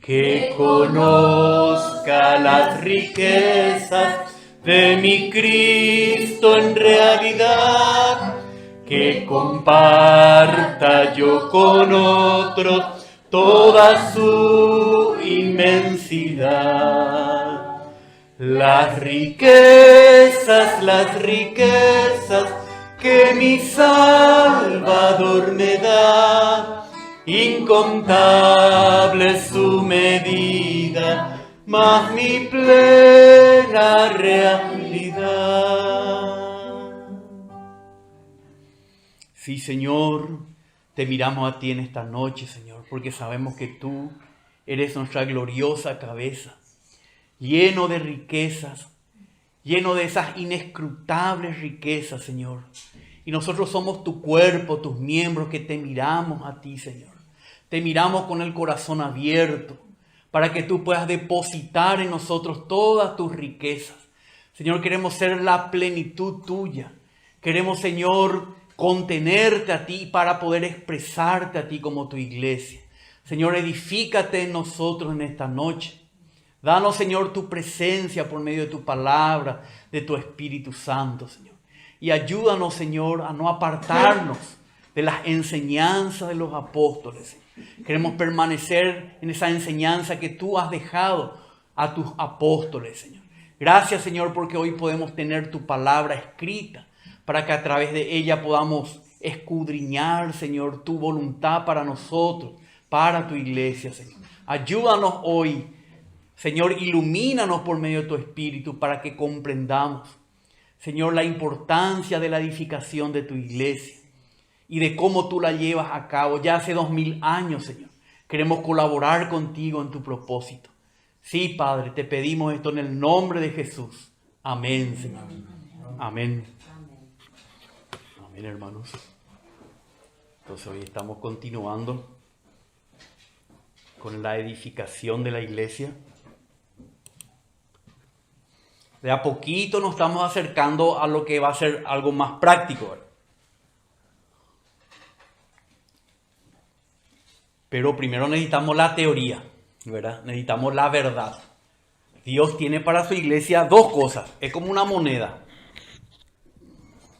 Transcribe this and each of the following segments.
que conozca las riquezas de mi Cristo en realidad, que comparta yo con otros toda su inmensidad. Las riquezas que mi Salvador me da, incontable su medida, mas mi plena realidad. Sí, Señor, te miramos a ti en esta noche, Señor, porque sabemos que tú eres nuestra gloriosa cabeza, lleno de riquezas, lleno de esas inescrutables riquezas, Señor. Y nosotros somos tu cuerpo, tus miembros, que te miramos a ti, Señor. Te miramos con el corazón abierto para que tú puedas depositar en nosotros todas tus riquezas. Señor, queremos ser la plenitud tuya. Queremos, Señor, contenerte a ti para poder expresarte a ti como tu iglesia. Señor, edifícate en nosotros en esta noche. Danos, Señor, tu presencia por medio de tu palabra, de tu Espíritu Santo, Señor. Y ayúdanos, Señor, a no apartarnos de las enseñanzas de los apóstoles, Señor. Queremos permanecer en esa enseñanza que tú has dejado a tus apóstoles, Señor. Gracias, Señor, porque hoy podemos tener tu palabra escrita para que a través de ella podamos escudriñar, Señor, tu voluntad para nosotros, para tu iglesia, Señor. Ayúdanos hoy, Señor, ilumínanos por medio de tu Espíritu para que comprendamos, Señor, la importancia de la edificación de tu iglesia y de cómo tú la llevas a cabo ya hace 2000 años, Señor. Queremos colaborar contigo en tu propósito. Sí, Padre, te pedimos esto en el nombre de Jesús. Amén, Señor. Amén. Amén, hermanos. Entonces hoy estamos continuando con la edificación de la iglesia. De a poquito nos estamos acercando a lo que va a ser algo más práctico, ¿verdad? Pero primero necesitamos la teoría, ¿verdad? Necesitamos la verdad. Dios tiene para su iglesia dos cosas. Es como una moneda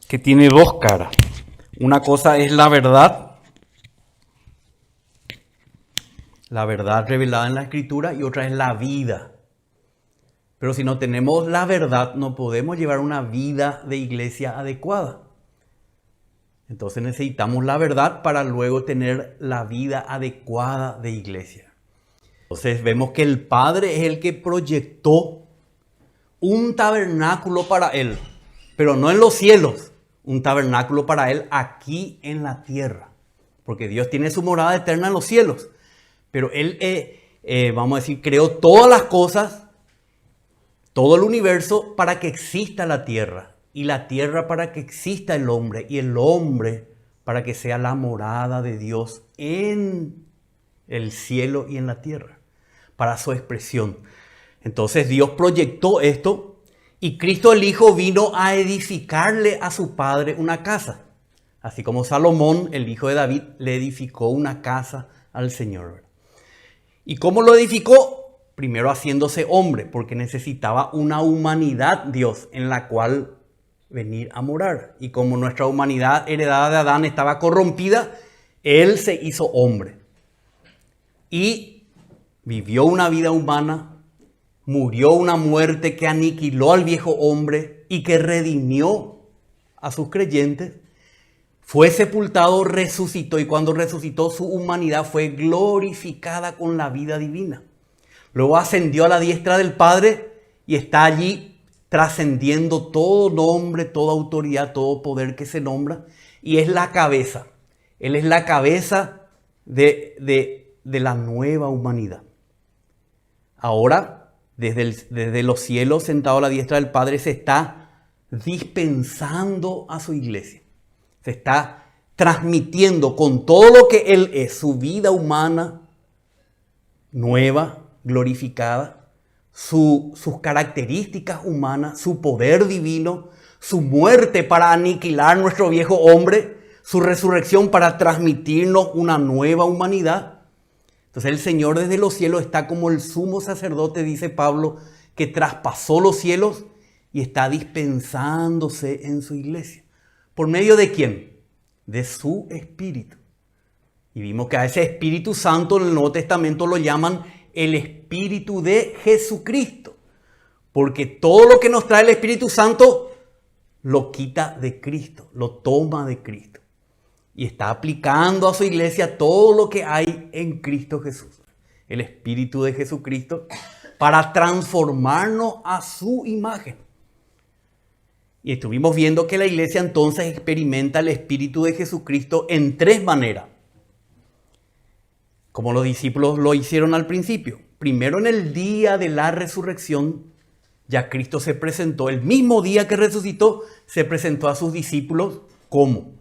que tiene dos caras. Una cosa es la verdad revelada en la Escritura, y otra es la vida. Pero si no tenemos la verdad, no podemos llevar una vida de iglesia adecuada. Entonces necesitamos la verdad para luego tener la vida adecuada de iglesia. Entonces vemos que el Padre es el que proyectó un tabernáculo para Él, pero no en los cielos, un tabernáculo para Él aquí en la tierra. Porque Dios tiene su morada eterna en los cielos, pero Él, vamos a decir, creó todas las cosas, todo el universo para que exista la tierra. Y la tierra para que exista el hombre, y el hombre para que sea la morada de Dios en el cielo y en la tierra, para su expresión. Entonces Dios proyectó esto, y Cristo el Hijo vino a edificarle a su Padre una casa. Así como Salomón, el hijo de David, le edificó una casa al Señor. ¿Y cómo lo edificó? Primero haciéndose hombre, porque necesitaba una humanidad Dios en la cual venir a morar. Y como nuestra humanidad heredada de Adán estaba corrompida, Él se hizo hombre. Y vivió una vida humana, murió una muerte que aniquiló al viejo hombre y que redimió a sus creyentes. Fue sepultado, resucitó, y cuando resucitó su humanidad fue glorificada con la vida divina. Luego ascendió a la diestra del Padre y está allí trascendiendo todo nombre, toda autoridad, todo poder que se nombra, y es la cabeza. Él es la cabeza de la nueva humanidad. Ahora, desde los cielos, sentado a la diestra del Padre, se está dispensando a su iglesia. Se está transmitiendo con todo lo que Él es, su vida humana nueva, glorificada, sus características humanas, su poder divino, su muerte para aniquilar nuestro viejo hombre, su resurrección para transmitirnos una nueva humanidad. Entonces el Señor desde los cielos está como el sumo sacerdote, dice Pablo, que traspasó los cielos y está dispensándose en su iglesia. ¿Por medio de quién? De su Espíritu. Y vimos que a ese Espíritu Santo en el Nuevo Testamento lo llaman el Espíritu de Jesucristo. Porque todo lo que nos trae el Espíritu Santo lo quita de Cristo, lo toma de Cristo. Y está aplicando a su iglesia todo lo que hay en Cristo Jesús. El Espíritu de Jesucristo para transformarnos a su imagen. Y estuvimos viendo que la iglesia entonces experimenta el Espíritu de Jesucristo en tres maneras. Como los discípulos lo hicieron al principio. Primero, en el día de la resurrección, ya Cristo se presentó. El mismo día que resucitó, se presentó a sus discípulos. ¿Cómo?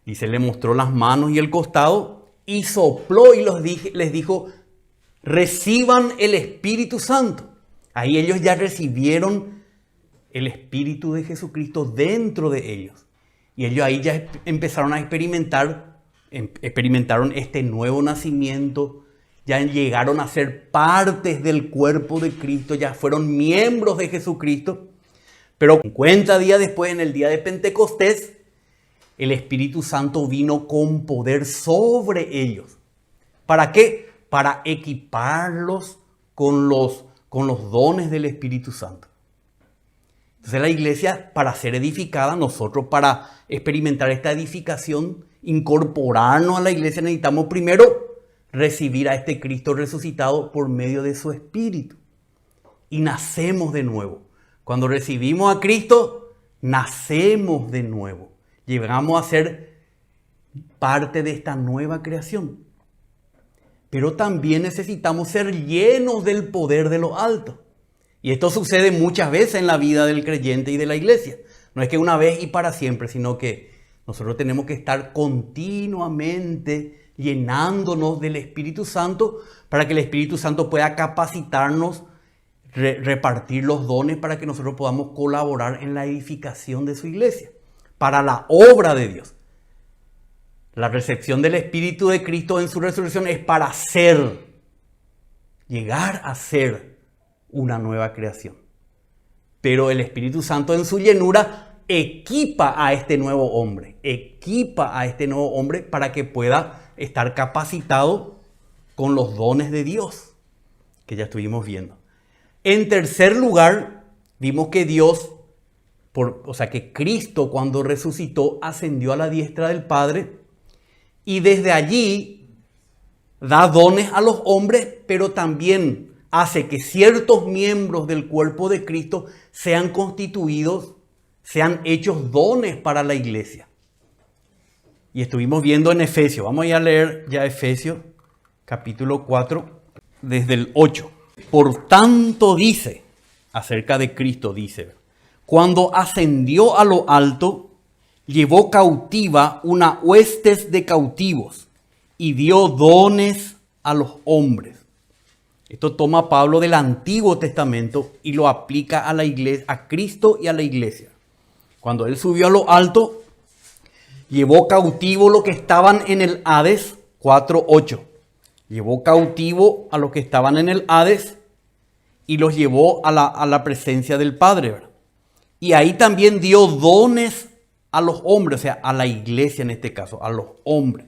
Dice, le mostró las manos y el costado y sopló y les dijo, reciban el Espíritu Santo. Ahí ellos ya recibieron el Espíritu de Jesucristo dentro de ellos. Y ellos ahí ya empezaron a experimentaron este nuevo nacimiento, ya llegaron a ser partes del cuerpo de Cristo, ya fueron miembros de Jesucristo. Pero 50 días después, en el día de Pentecostés, el Espíritu Santo vino con poder sobre ellos. ¿Para qué? Para equiparlos con los dones del Espíritu Santo. Entonces la iglesia, para ser edificada, nosotros para experimentar esta edificación, incorporarnos a la iglesia, necesitamos primero recibir a este Cristo resucitado por medio de su Espíritu. Y nacemos de nuevo. Cuando recibimos a Cristo, nacemos de nuevo. Llegamos a ser parte de esta nueva creación. Pero también necesitamos ser llenos del poder de lo alto. Y esto sucede muchas veces en la vida del creyente y de la iglesia. No es que una vez y para siempre, sino que nosotros tenemos que estar continuamente llenándonos del Espíritu Santo para que el Espíritu Santo pueda capacitarnos, repartir los dones para que nosotros podamos colaborar en la edificación de su iglesia, para la obra de Dios. La recepción del Espíritu de Cristo en su resurrección es para llegar a ser una nueva creación. Pero el Espíritu Santo en su llenura equipa a este nuevo hombre. Equipa a este nuevo hombre para que pueda estar capacitado con los dones de Dios, que ya estuvimos viendo. En tercer lugar, vimos que que Cristo cuando resucitó ascendió a la diestra del Padre y desde allí da dones a los hombres, pero también hace que ciertos miembros del cuerpo de Cristo sean constituidos, sean hechos dones para la iglesia. Y estuvimos viendo en Efesios. Vamos a ir a leer ya Efesios, capítulo 4, desde el 8. Por tanto dice, acerca de Cristo dice, cuando ascendió a lo alto, llevó cautiva una huestes de cautivos y dio dones a los hombres. Esto toma Pablo del Antiguo Testamento y lo aplica a la iglesia, a Cristo y a la iglesia. Cuando él subió a lo alto, llevó cautivo lo que estaban en el Hades, 4:8. Llevó cautivo a los que estaban en el Hades y los llevó a la presencia del Padre, ¿verdad? Y ahí también dio dones a los hombres, o sea, a la iglesia en este caso, a los hombres.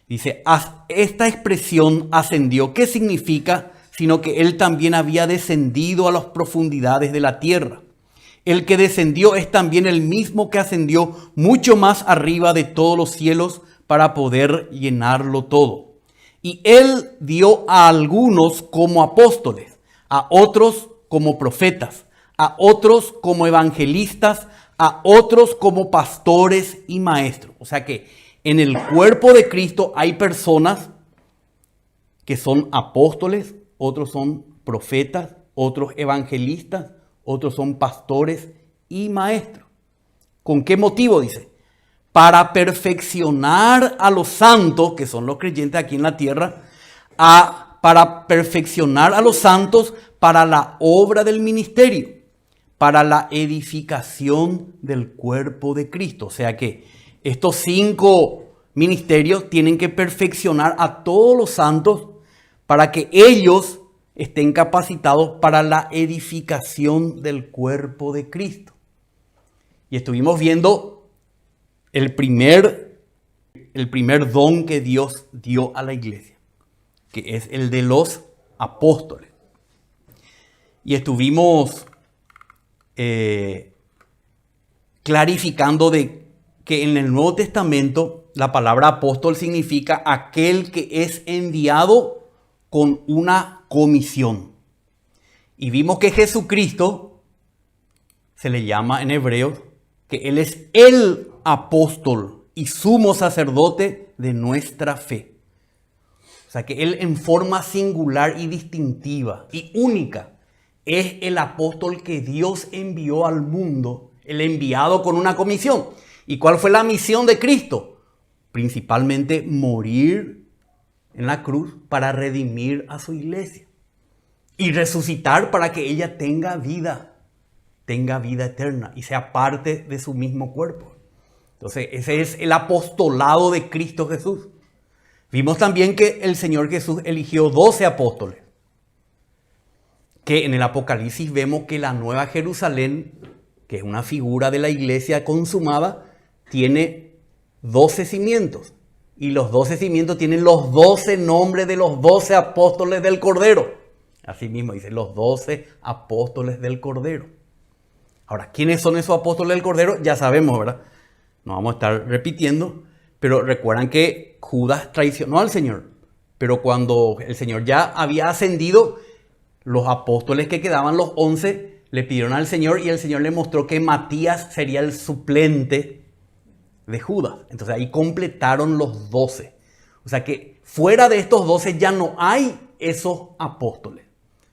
Dice, esta expresión ascendió, ¿qué significa? Sino que él también había descendido a las profundidades de la tierra. El que descendió es también el mismo que ascendió mucho más arriba de todos los cielos para poder llenarlo todo. Y él dio a algunos como apóstoles, a otros como profetas, a otros como evangelistas, a otros como pastores y maestros. O sea que en el cuerpo de Cristo hay personas que son apóstoles, otros son profetas, otros evangelistas, otros son pastores y maestros. ¿Con qué motivo? Dice, para perfeccionar a los santos, que son los creyentes aquí en la tierra, para perfeccionar a los santos para la obra del ministerio, para la edificación del cuerpo de Cristo. O sea que estos 5 ministerios tienen que perfeccionar a todos los santos para que ellos estén capacitados para la edificación del cuerpo de Cristo. Y estuvimos viendo el primer don que Dios dio a la iglesia, que es el de los apóstoles. Y estuvimos clarificando de que en el Nuevo Testamento la palabra apóstol significa aquel que es enviado con una comisión. Y vimos que Jesucristo se le llama en hebreo que Él es el apóstol y sumo sacerdote de nuestra fe. O sea que Él en forma singular y distintiva y única es el apóstol que Dios envió al mundo, el enviado con una comisión. ¿Y cuál fue la misión de Cristo? Principalmente morir en la cruz para redimir a su iglesia y resucitar para que ella tenga vida eterna y sea parte de su mismo cuerpo. Entonces, ese es el apostolado de Cristo Jesús. Vimos también que el Señor Jesús eligió 12 apóstoles, que en el Apocalipsis vemos que la Nueva Jerusalén, que es una figura de la iglesia consumada, tiene 12 cimientos. Y los 12 cimientos tienen los 12 nombres de los 12 apóstoles del Cordero. Así mismo dice, los 12 apóstoles del Cordero. Ahora, ¿quiénes son esos apóstoles del Cordero? Ya sabemos, ¿verdad? No vamos a estar repitiendo, pero recuerdan que Judas traicionó al Señor. Pero cuando el Señor ya había ascendido, los apóstoles que quedaban, los 11, le pidieron al Señor y el Señor le mostró que Matías sería el suplente de Judas. Entonces ahí completaron los 12. O sea que fuera de estos 12 ya no hay esos apóstoles.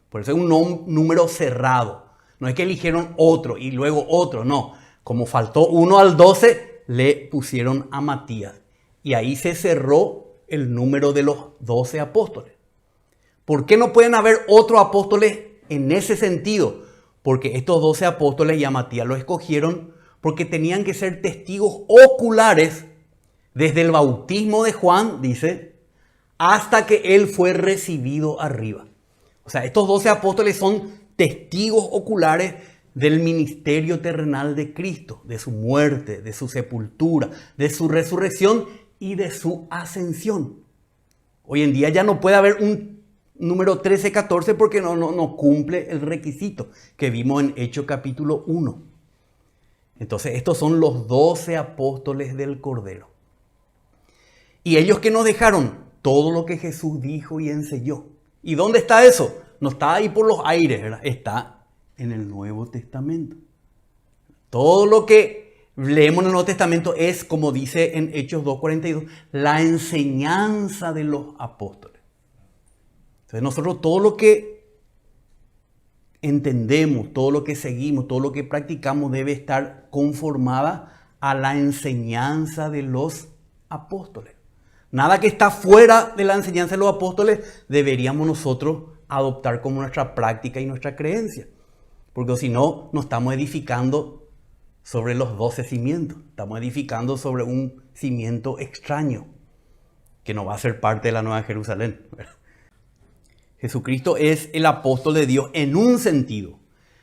Por eso es un número cerrado. No es que eligieron otro y luego otro, no. Como faltó uno al 12, le pusieron a Matías. Y ahí se cerró el número de los 12 apóstoles. ¿Por qué no pueden haber otros apóstoles en ese sentido? Porque estos 12 apóstoles y a Matías lo escogieron porque tenían que ser testigos oculares desde el bautismo de Juan, dice, hasta que él fue recibido arriba. O sea, estos 12 apóstoles son testigos oculares del ministerio terrenal de Cristo, de su muerte, de su sepultura, de su resurrección y de su ascensión. Hoy en día ya no puede haber un número 13, 14 porque no cumple el requisito que vimos en Hechos capítulo 1. Entonces estos son los 12 apóstoles del Cordero. Y ellos que nos dejaron todo lo que Jesús dijo y enseñó. ¿Y dónde está eso? No está ahí por los aires, ¿verdad? Está en el Nuevo Testamento. Todo lo que leemos en el Nuevo Testamento es, como dice en Hechos 2:42, la enseñanza de los apóstoles. Entonces nosotros todo lo que entendemos, todo lo que seguimos, todo lo que practicamos debe estar conformada a la enseñanza de los apóstoles. Nada que está fuera de la enseñanza de los apóstoles deberíamos nosotros adoptar como nuestra práctica y nuestra creencia. Porque si no, nos estamos edificando sobre los 12 cimientos. Estamos edificando sobre un cimiento extraño que no va a ser parte de la Nueva Jerusalén, ¿verdad? Jesucristo es el apóstol de Dios en un sentido.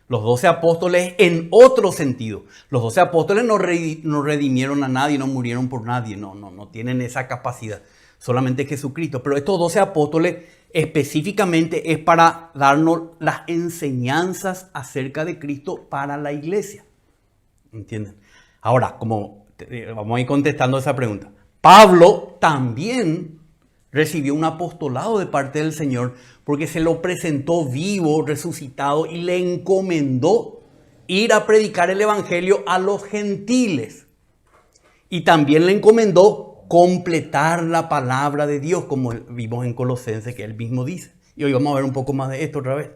Los 12 apóstoles en otro sentido. Los 12 apóstoles no redimieron a nadie, no murieron por nadie. No tienen esa capacidad. Solamente Jesucristo. Pero estos 12 apóstoles específicamente es para darnos las enseñanzas acerca de Cristo para la iglesia. ¿Entienden? Ahora, como vamos a ir contestando esa pregunta. Pablo también recibió un apostolado de parte del Señor porque se lo presentó vivo, resucitado y le encomendó ir a predicar el evangelio a los gentiles. Y también le encomendó completar la palabra de Dios, como vimos en Colosenses que él mismo dice. Y hoy vamos a ver un poco más de esto otra vez.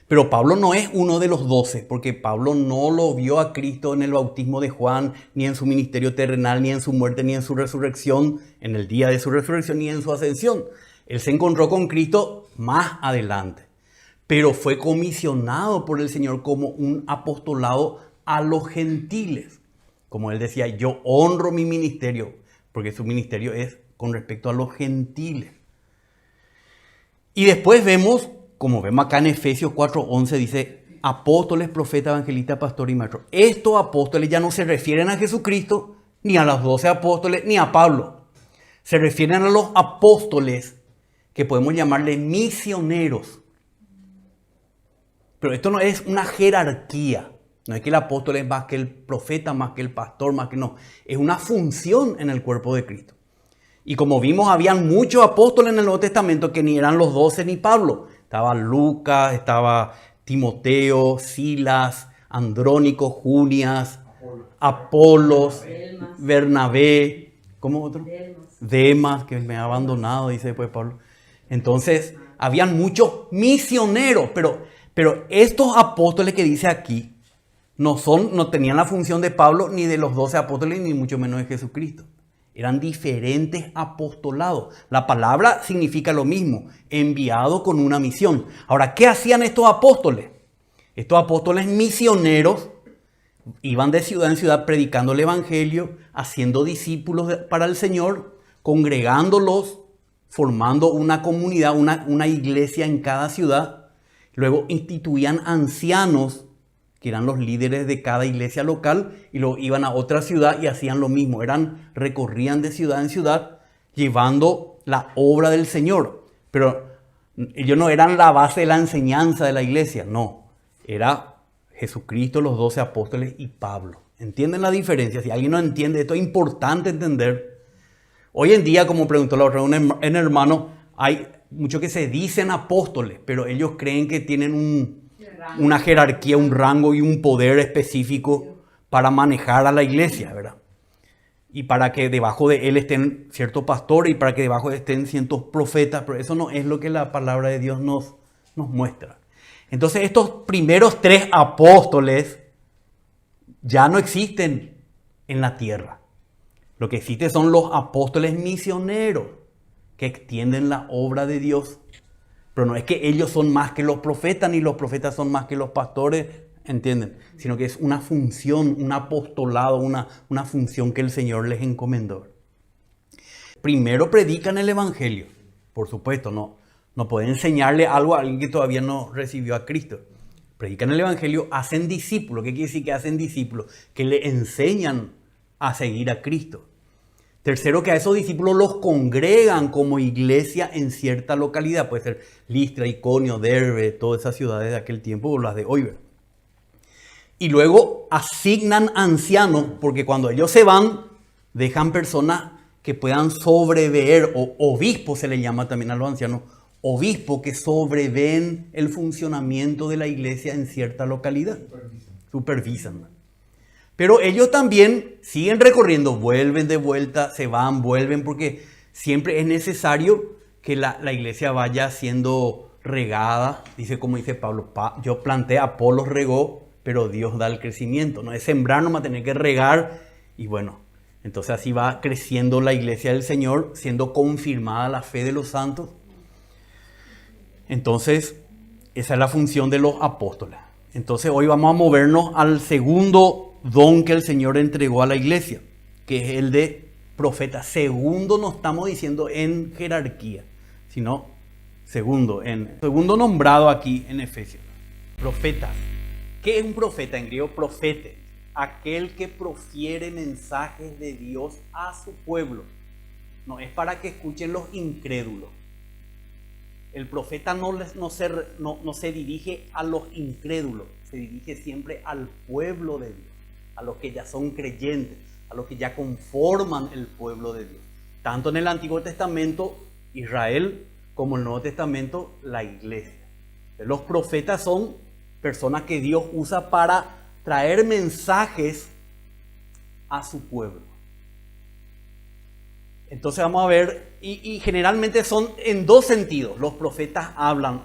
Pero Pablo no es uno de los 12, porque Pablo no lo vio a Cristo en el bautismo de Juan, ni en su ministerio terrenal, ni en su muerte, ni en su resurrección, en el día de su resurrección, ni en su ascensión. Él se encontró con Cristo más adelante, pero fue comisionado por el Señor como un apostolado a los gentiles. Como él decía, yo honro mi ministerio, porque su ministerio es con respecto a los gentiles. Y después vemos, como vemos acá en Efesios 4:11, dice apóstoles, profetas, evangelistas, pastores y maestros. Estos apóstoles ya no se refieren a Jesucristo, ni a los 12 apóstoles, ni a Pablo. Se refieren a los apóstoles, que podemos llamarle misioneros. Pero esto no es una jerarquía. No es que el apóstol es más que el profeta, más que el pastor, más que no. Es una función en el cuerpo de Cristo. Y como vimos, habían muchos apóstoles en el Nuevo Testamento que ni eran los 12 ni Pablo. Estaba Lucas, estaba Timoteo, Silas, Andrónico, Junias, Apolos, Bernabé, ¿cómo otro? Demas, que me ha abandonado, dice después Pablo. Entonces, habían muchos misioneros, pero estos apóstoles que dice aquí no tenían la función de Pablo ni de los 12 apóstoles, ni mucho menos de Jesucristo. Eran diferentes apostolados. La palabra significa lo mismo, enviado con una misión. Ahora, ¿qué hacían estos apóstoles? Estos apóstoles misioneros iban de ciudad en ciudad predicando el evangelio, haciendo discípulos para el Señor, congregándolos, formando una comunidad, una iglesia en cada ciudad. Luego instituían ancianos, que eran los líderes de cada iglesia local, y luego iban a otra ciudad y hacían lo mismo. Recorrían de ciudad en ciudad, llevando la obra del Señor. Pero ellos no eran la base de la enseñanza de la iglesia, no. Era Jesucristo, los 12 apóstoles y Pablo. ¿Entienden la diferencia? Si alguien no entiende, esto es importante entender. Hoy en día, como preguntó la otra un hermano, hay muchos que se dicen apóstoles, pero ellos creen que tienen una jerarquía, un rango y un poder específico para manejar a la iglesia, ¿verdad? Y para que debajo de él estén ciertos pastores y para que debajo estén ciertos profetas, pero eso no es lo que la palabra de Dios nos muestra. Entonces estos primeros 3 apóstoles ya no existen en la tierra. Lo que existe son los apóstoles misioneros que extienden la obra de Dios. Pero no es que ellos son más que los profetas, ni los profetas son más que los pastores, ¿entienden? Sino que es una función, un apostolado, una función que el Señor les encomendó. Primero predican el evangelio, por supuesto, no pueden enseñarle algo a alguien que todavía no recibió a Cristo. Predican el evangelio, hacen discípulos. ¿Qué quiere decir que hacen discípulos? Que le enseñan a seguir a Cristo. Tercero, que a esos discípulos los congregan como iglesia en cierta localidad. Puede ser Listra, Iconio, Derbe, todas esas ciudades de aquel tiempo o las de hoy. Y luego asignan ancianos, porque cuando ellos se van, dejan personas que puedan sobrever, o obispos se le llama también a los ancianos, obispos que sobreveen el funcionamiento de la iglesia en cierta localidad. Supervisan. Pero ellos también siguen recorriendo, vuelven de vuelta, se van, vuelven, porque siempre es necesario que la iglesia vaya siendo regada. Dice, como dice Pablo, yo planté, Apolos regó, pero Dios da el crecimiento. No es sembrar, no va a tener que regar. Y bueno, entonces así va creciendo la iglesia del Señor, siendo confirmada la fe de los santos. Entonces, esa es la función de los apóstoles. Entonces hoy vamos a movernos al segundo don que el Señor entregó a la iglesia, que es el de profeta. Segundo no estamos diciendo en jerarquía, sino segundo nombrado aquí en Efesios. Profetas. ¿Qué es un profeta? En griego, profete. Aquel que profiere mensajes de Dios a su pueblo. No es para que escuchen los incrédulos. El profeta no se dirige a los incrédulos, se dirige siempre al pueblo de Dios, a los que ya son creyentes, a los que ya conforman el pueblo de Dios. Tanto en el Antiguo Testamento, Israel, como en el Nuevo Testamento, la iglesia. Los profetas son personas que Dios usa para traer mensajes a su pueblo. Entonces vamos a ver, y generalmente son en 2 sentidos. Los profetas hablan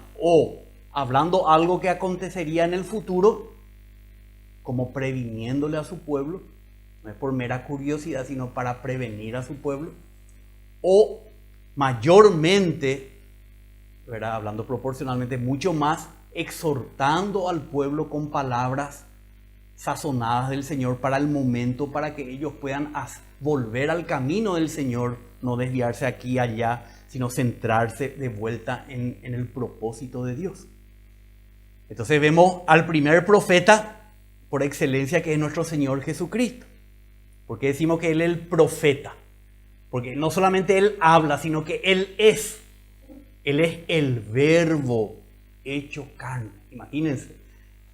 hablando algo que acontecería en el futuro, como previniéndole a su pueblo, no es por mera curiosidad, sino para prevenir a su pueblo, o mayormente, ¿verdad? Hablando proporcionalmente, mucho más, exhortando al pueblo con palabras sazonadas del Señor para el momento, para que ellos puedan volver al camino del Señor, no desviarse aquí y allá, sino centrarse de vuelta en el propósito de Dios. Entonces vemos al primer profeta por excelencia, que es nuestro Señor Jesucristo. ¿Por qué decimos que Él es el profeta? Porque no solamente Él habla, sino que Él es el verbo hecho carne. Imagínense,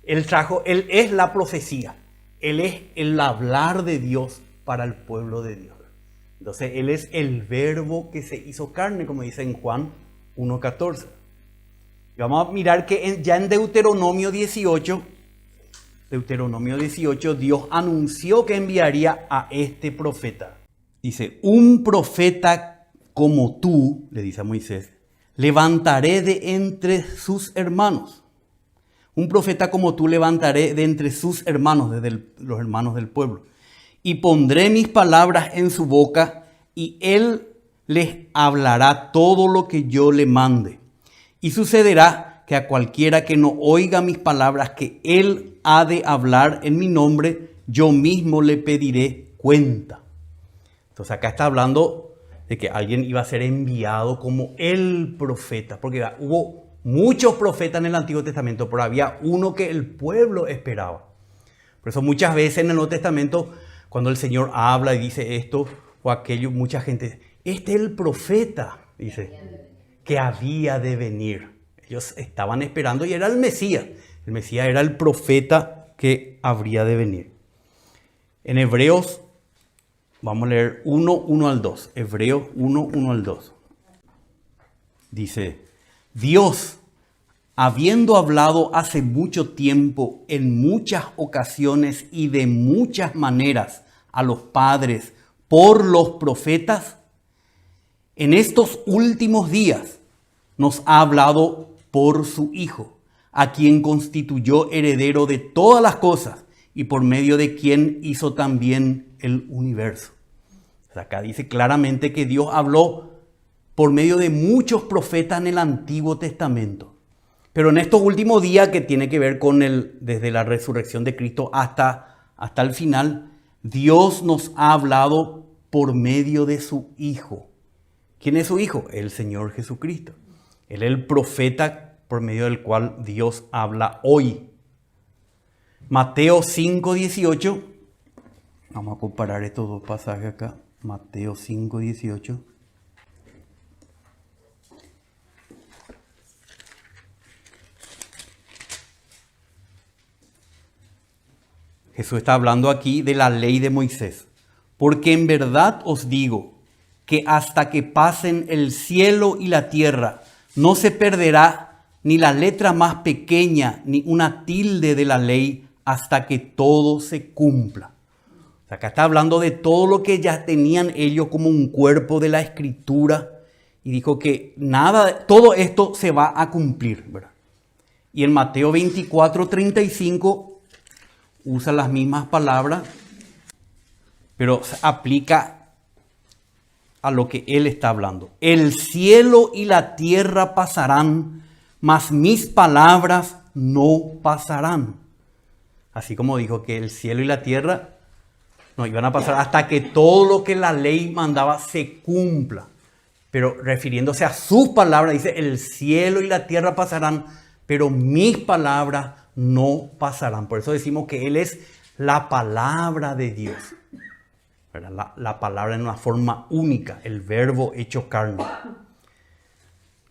Él es la profecía, Él es el hablar de Dios para el pueblo de Dios. Entonces Él es el verbo que se hizo carne, como dice en Juan 1:14. Y vamos a mirar que ya en Deuteronomio 18, Dios anunció que enviaría a este profeta. Dice, un profeta como tú, le dice a Moisés, levantaré de entre sus hermanos. Un profeta como tú levantaré de entre sus hermanos, desde los hermanos del pueblo. Y pondré mis palabras en su boca, y él les hablará todo lo que yo le mande. Y sucederá que a cualquiera que no oiga mis palabras que él ha de hablar en mi nombre, yo mismo le pediré cuenta. Entonces acá está hablando de que alguien iba a ser enviado como el profeta, porque hubo muchos profetas en el Antiguo Testamento, pero había uno que el pueblo esperaba. Por eso muchas veces en el Nuevo Testamento, cuando el Señor habla y dice esto o aquello, mucha gente, este es el profeta, dice, que había de venir. Ellos estaban esperando y era el Mesías. El Mesías era el profeta que habría de venir. En Hebreos, vamos a leer 1 al 2. Hebreos 1 al 2. Dice, Dios, habiendo hablado hace mucho tiempo, en muchas ocasiones y de muchas maneras a los padres por los profetas, en estos últimos días nos ha hablado por su Hijo, a quien constituyó heredero de todas las cosas y por medio de quien hizo también el universo. Acá dice claramente que Dios habló por medio de muchos profetas en el Antiguo Testamento. Pero en estos últimos días, que tiene que ver con desde la resurrección de Cristo hasta el final, Dios nos ha hablado por medio de su Hijo. ¿Quién es su Hijo? El Señor Jesucristo. Él es el profeta por medio del cual Dios habla hoy. Mateo 5:18. Vamos a comparar estos dos pasajes acá. Mateo 5:18. Jesús está hablando aquí de la ley de Moisés. Porque en verdad os digo que hasta que pasen el cielo y la tierra, no se perderá ni la letra más pequeña, ni una tilde de la ley, hasta que todo se cumpla. Acá está hablando de todo lo que ya tenían ellos como un cuerpo de la Escritura. Y dijo que todo esto se va a cumplir, ¿verdad? Y en Mateo 24:35 usa las mismas palabras, pero se aplica a lo que él está hablando. El cielo y la tierra pasarán, mas mis palabras no pasarán. Así como dijo que el cielo y la tierra no iban a pasar hasta que todo lo que la ley mandaba se cumpla. Pero refiriéndose a sus palabras, dice, el cielo y la tierra pasarán, pero mis palabras no pasarán. Por eso decimos que Él es la palabra de Dios. La palabra en una forma única, el verbo hecho carne.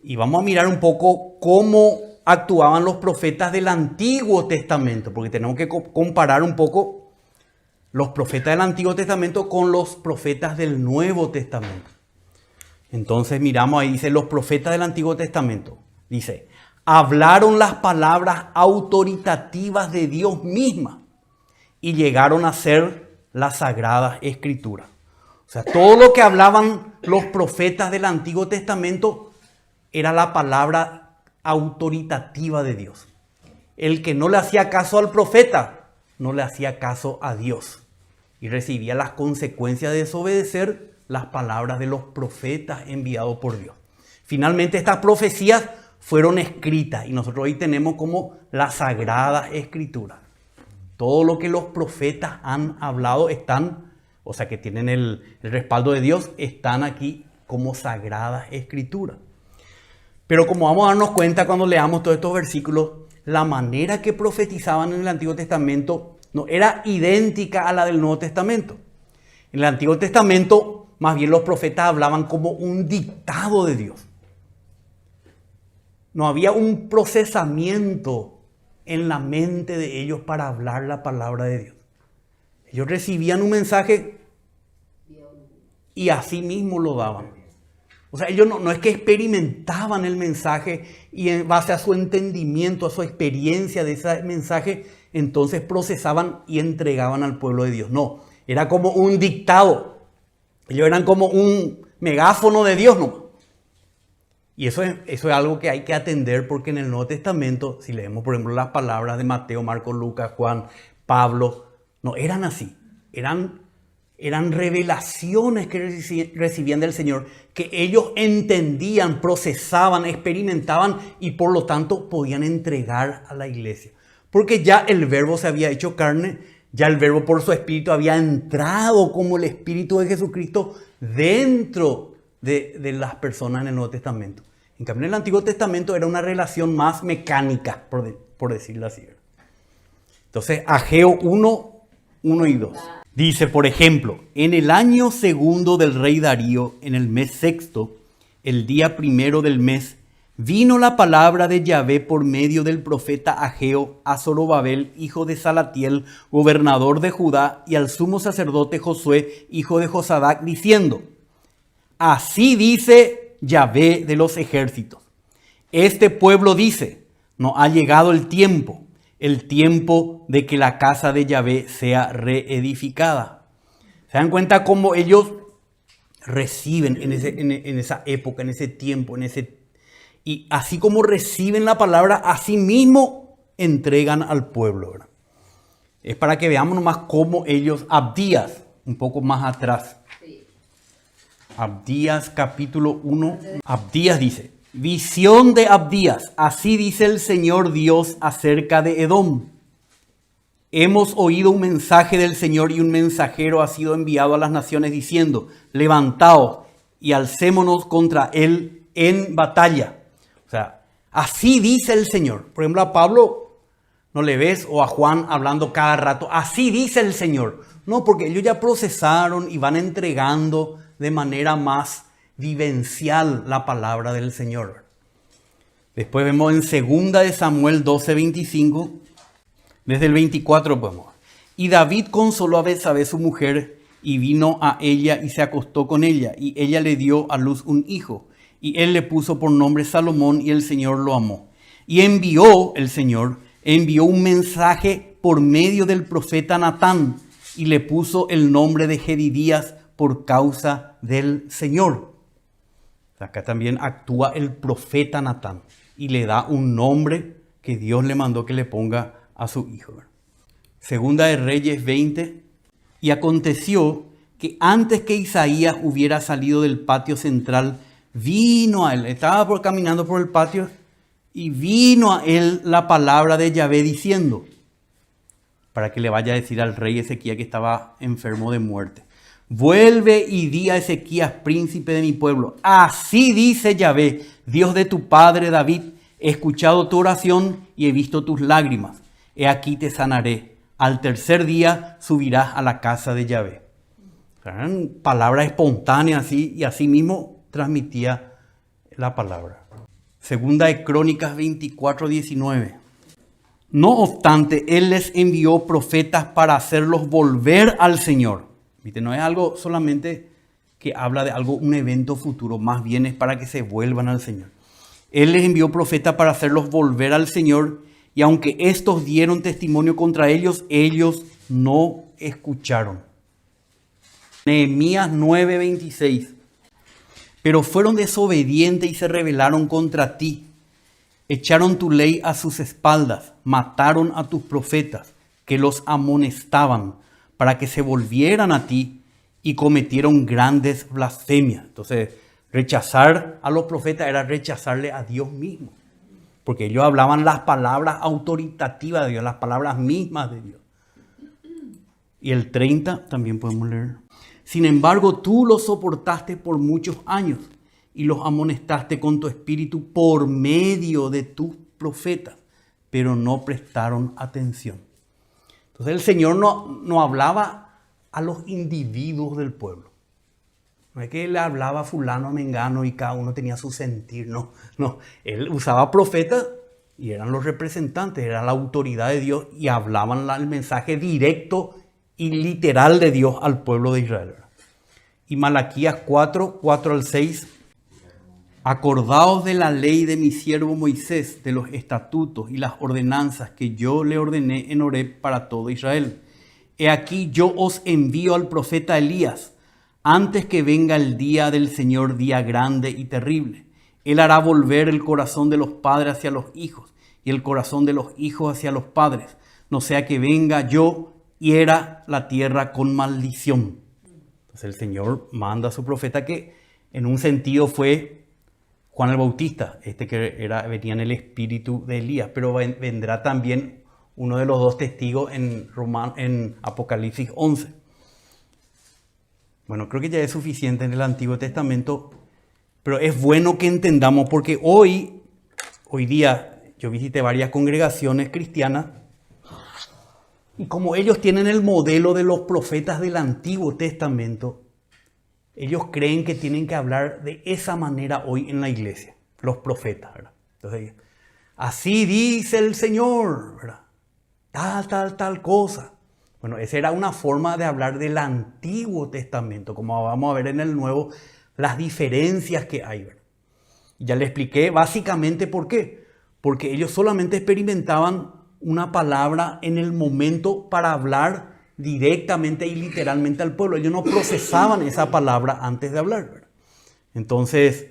Y vamos a mirar un poco cómo actuaban los profetas del Antiguo Testamento, porque tenemos que comparar un poco los profetas del Antiguo Testamento con los profetas del Nuevo Testamento. Entonces miramos ahí, dice, los profetas del Antiguo Testamento, dice, hablaron las palabras autoritativas de Dios misma y llegaron a ser las Sagradas Escrituras. O sea, todo lo que hablaban los profetas del Antiguo Testamento era la palabra autoritativa de Dios. El que no le hacía caso al profeta, no le hacía caso a Dios. Y recibía las consecuencias de desobedecer las palabras de los profetas enviados por Dios. Finalmente estas profecías fueron escritas y nosotros hoy tenemos como las Sagradas Escrituras. Todo lo que los profetas han hablado están, o sea que tienen el respaldo de Dios, están aquí como Sagrada Escritura. Pero como vamos a darnos cuenta cuando leamos todos estos versículos, la manera que profetizaban en el Antiguo Testamento no era idéntica a la del Nuevo Testamento. En el Antiguo Testamento, más bien los profetas hablaban como un dictado de Dios. No había un procesamiento en la mente de ellos para hablar la palabra de Dios. Ellos recibían un mensaje y así mismo lo daban. O sea, ellos no es que experimentaban el mensaje y en base a su entendimiento, a su experiencia de ese mensaje, entonces procesaban y entregaban al pueblo de Dios. No, era como un dictado. Ellos eran como un megáfono de Dios nomás. Y eso es algo que hay que atender, porque en el Nuevo Testamento, si leemos por ejemplo las palabras de Mateo, Marcos, Lucas, Juan, Pablo, no eran así. Eran revelaciones que recibían del Señor, que ellos entendían, procesaban, experimentaban y por lo tanto podían entregar a la iglesia. Porque ya el Verbo se había hecho carne, ya el Verbo por su Espíritu había entrado como el Espíritu de Jesucristo dentro de las personas en el Nuevo Testamento. En cambio, en el Antiguo Testamento era una relación más mecánica, por decirlo así. Entonces, Ageo 1 y 2. Dice, por ejemplo, en el año segundo del rey Darío, en el mes sexto, el día primero del mes, vino la palabra de Yahvé por medio del profeta Ageo a Zorobabel, hijo de Salatiel, gobernador de Judá, y al sumo sacerdote Josué, hijo de Josadac, diciendo: así dice Yahvé de los ejércitos. Este pueblo dice: no ha llegado el tiempo de que la casa de Yahvé sea reedificada. ¿Se dan cuenta cómo ellos reciben en esa época, en ese tiempo, y así como reciben la palabra, así mismo entregan al pueblo, ¿verdad? Es para que veamos nomás cómo ellos, Abdías, un poco más atrás. Abdías capítulo 1, Abdías dice: visión de Abdías, así dice el Señor Dios acerca de Edom. Hemos oído un mensaje del Señor y un mensajero ha sido enviado a las naciones diciendo: levantaos y alcémonos contra él en batalla. O sea, así dice el Señor. Por ejemplo, a Pablo no le ves, o a Juan hablando cada rato: así dice el Señor. No, porque ellos ya procesaron y van entregando de manera más vivencial la palabra del Señor. Después vemos en 2 de Samuel 12:25, desde el 24 podemos. Y David consoló a Betsabé su mujer, y vino a ella y se acostó con ella, y ella le dio a luz un hijo, y él le puso por nombre Salomón, y el Señor lo amó. Y el Señor envió un mensaje por medio del profeta Natán, y le puso el nombre de Jedidías por causa del Señor. Acá también actúa el profeta Natán y le da un nombre que Dios le mandó que le ponga a su hijo. Segunda de Reyes 20. Y aconteció que antes que Isaías hubiera salido del patio central, vino a él, estaba caminando por el patio, y vino a él la palabra de Yahvé diciendo, para que le vaya a decir al rey Ezequías que estaba enfermo de muerte: vuelve y di a Ezequías, príncipe de mi pueblo: así dice Yahvé, Dios de tu padre David: he escuchado tu oración y he visto tus lágrimas. He aquí te sanaré. Al tercer día subirás a la casa de Yahvé. Eran palabras espontáneas así, y así mismo transmitía la palabra. Segunda de Crónicas 24:19. No obstante, él les envió profetas para hacerlos volver al Señor. ¿Viste? No es algo solamente que habla de algo, un evento futuro, más bien es para que se vuelvan al Señor. Él les envió profetas para hacerlos volver al Señor, y aunque estos dieron testimonio contra ellos, ellos no escucharon. Nehemías 9:26. Pero fueron desobedientes y se rebelaron contra ti. Echaron tu ley a sus espaldas, mataron a tus profetas, que los amonestaban, para que se volvieran a ti, y cometieron grandes blasfemias. Entonces, rechazar a los profetas era rechazarle a Dios mismo, porque ellos hablaban las palabras autoritativas de Dios, las palabras mismas de Dios. Y el 30 también podemos leer. Sin embargo, tú los soportaste por muchos años y los amonestaste con tu espíritu por medio de tus profetas, pero no prestaron atención. Entonces el Señor no hablaba a los individuos del pueblo. No es que le hablaba a fulano, mengano y cada uno tenía su sentir. No. Él usaba profetas y eran los representantes, era la autoridad de Dios y hablaban el mensaje directo y literal de Dios al pueblo de Israel. Y Malaquías 4:4-6. Acordaos de la ley de mi siervo Moisés, de los estatutos y las ordenanzas que yo le ordené en Horeb para todo Israel. He aquí yo os envío al profeta Elías, antes que venga el día del Señor, día grande y terrible. Él hará volver el corazón de los padres hacia los hijos y el corazón de los hijos hacia los padres, no sea que venga yo y hiera la tierra con maldición. Entonces el Señor manda a su profeta, que en un sentido fue Juan el Bautista, que venía en el espíritu de Elías, pero vendrá también uno de los dos testigos en Apocalipsis 11. Bueno, creo que ya es suficiente en el Antiguo Testamento, pero es bueno que entendamos, porque hoy día yo visité varias congregaciones cristianas y como ellos tienen el modelo de los profetas del Antiguo Testamento, ellos creen que tienen que hablar de esa manera hoy en la iglesia, los profetas, ¿verdad? Entonces, así dice el Señor, ¿verdad? Tal cosa. Bueno, esa era una forma de hablar del Antiguo Testamento, como vamos a ver en el Nuevo, las diferencias que hay, ¿verdad? Ya le expliqué básicamente por qué. Porque ellos solamente experimentaban una palabra en el momento para hablar directamente y literalmente al pueblo. Ellos no procesaban esa palabra antes de hablar, ¿verdad? Entonces,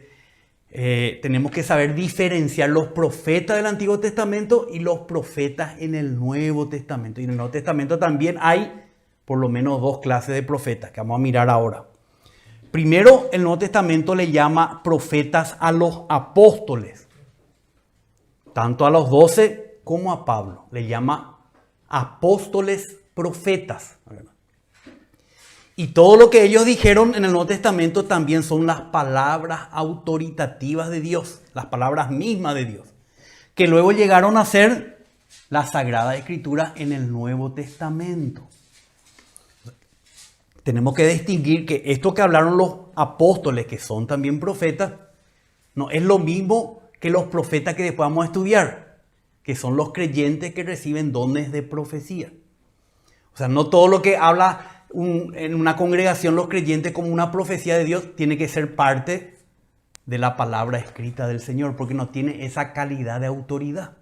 tenemos que saber diferenciar los profetas del Antiguo Testamento y los profetas en el Nuevo Testamento. Y en el Nuevo Testamento también hay por lo menos dos clases de profetas que vamos a mirar ahora. Primero, el Nuevo Testamento le llama profetas a los apóstoles, tanto a los 12 como a Pablo. Le llama apóstoles profetas, ¿verdad? Y todo lo que ellos dijeron en el Nuevo Testamento también son las palabras autoritativas de Dios, las palabras mismas de Dios, que luego llegaron a ser la Sagrada Escritura en el Nuevo Testamento. Tenemos que distinguir que esto que hablaron los apóstoles, que son también profetas, no es lo mismo que los profetas que después vamos a estudiar, que son los creyentes que reciben dones de profecía. O sea, no todo lo que habla en una congregación los creyentes como una profecía de Dios tiene que ser parte de la palabra escrita del Señor, porque no tiene esa calidad de autoridad.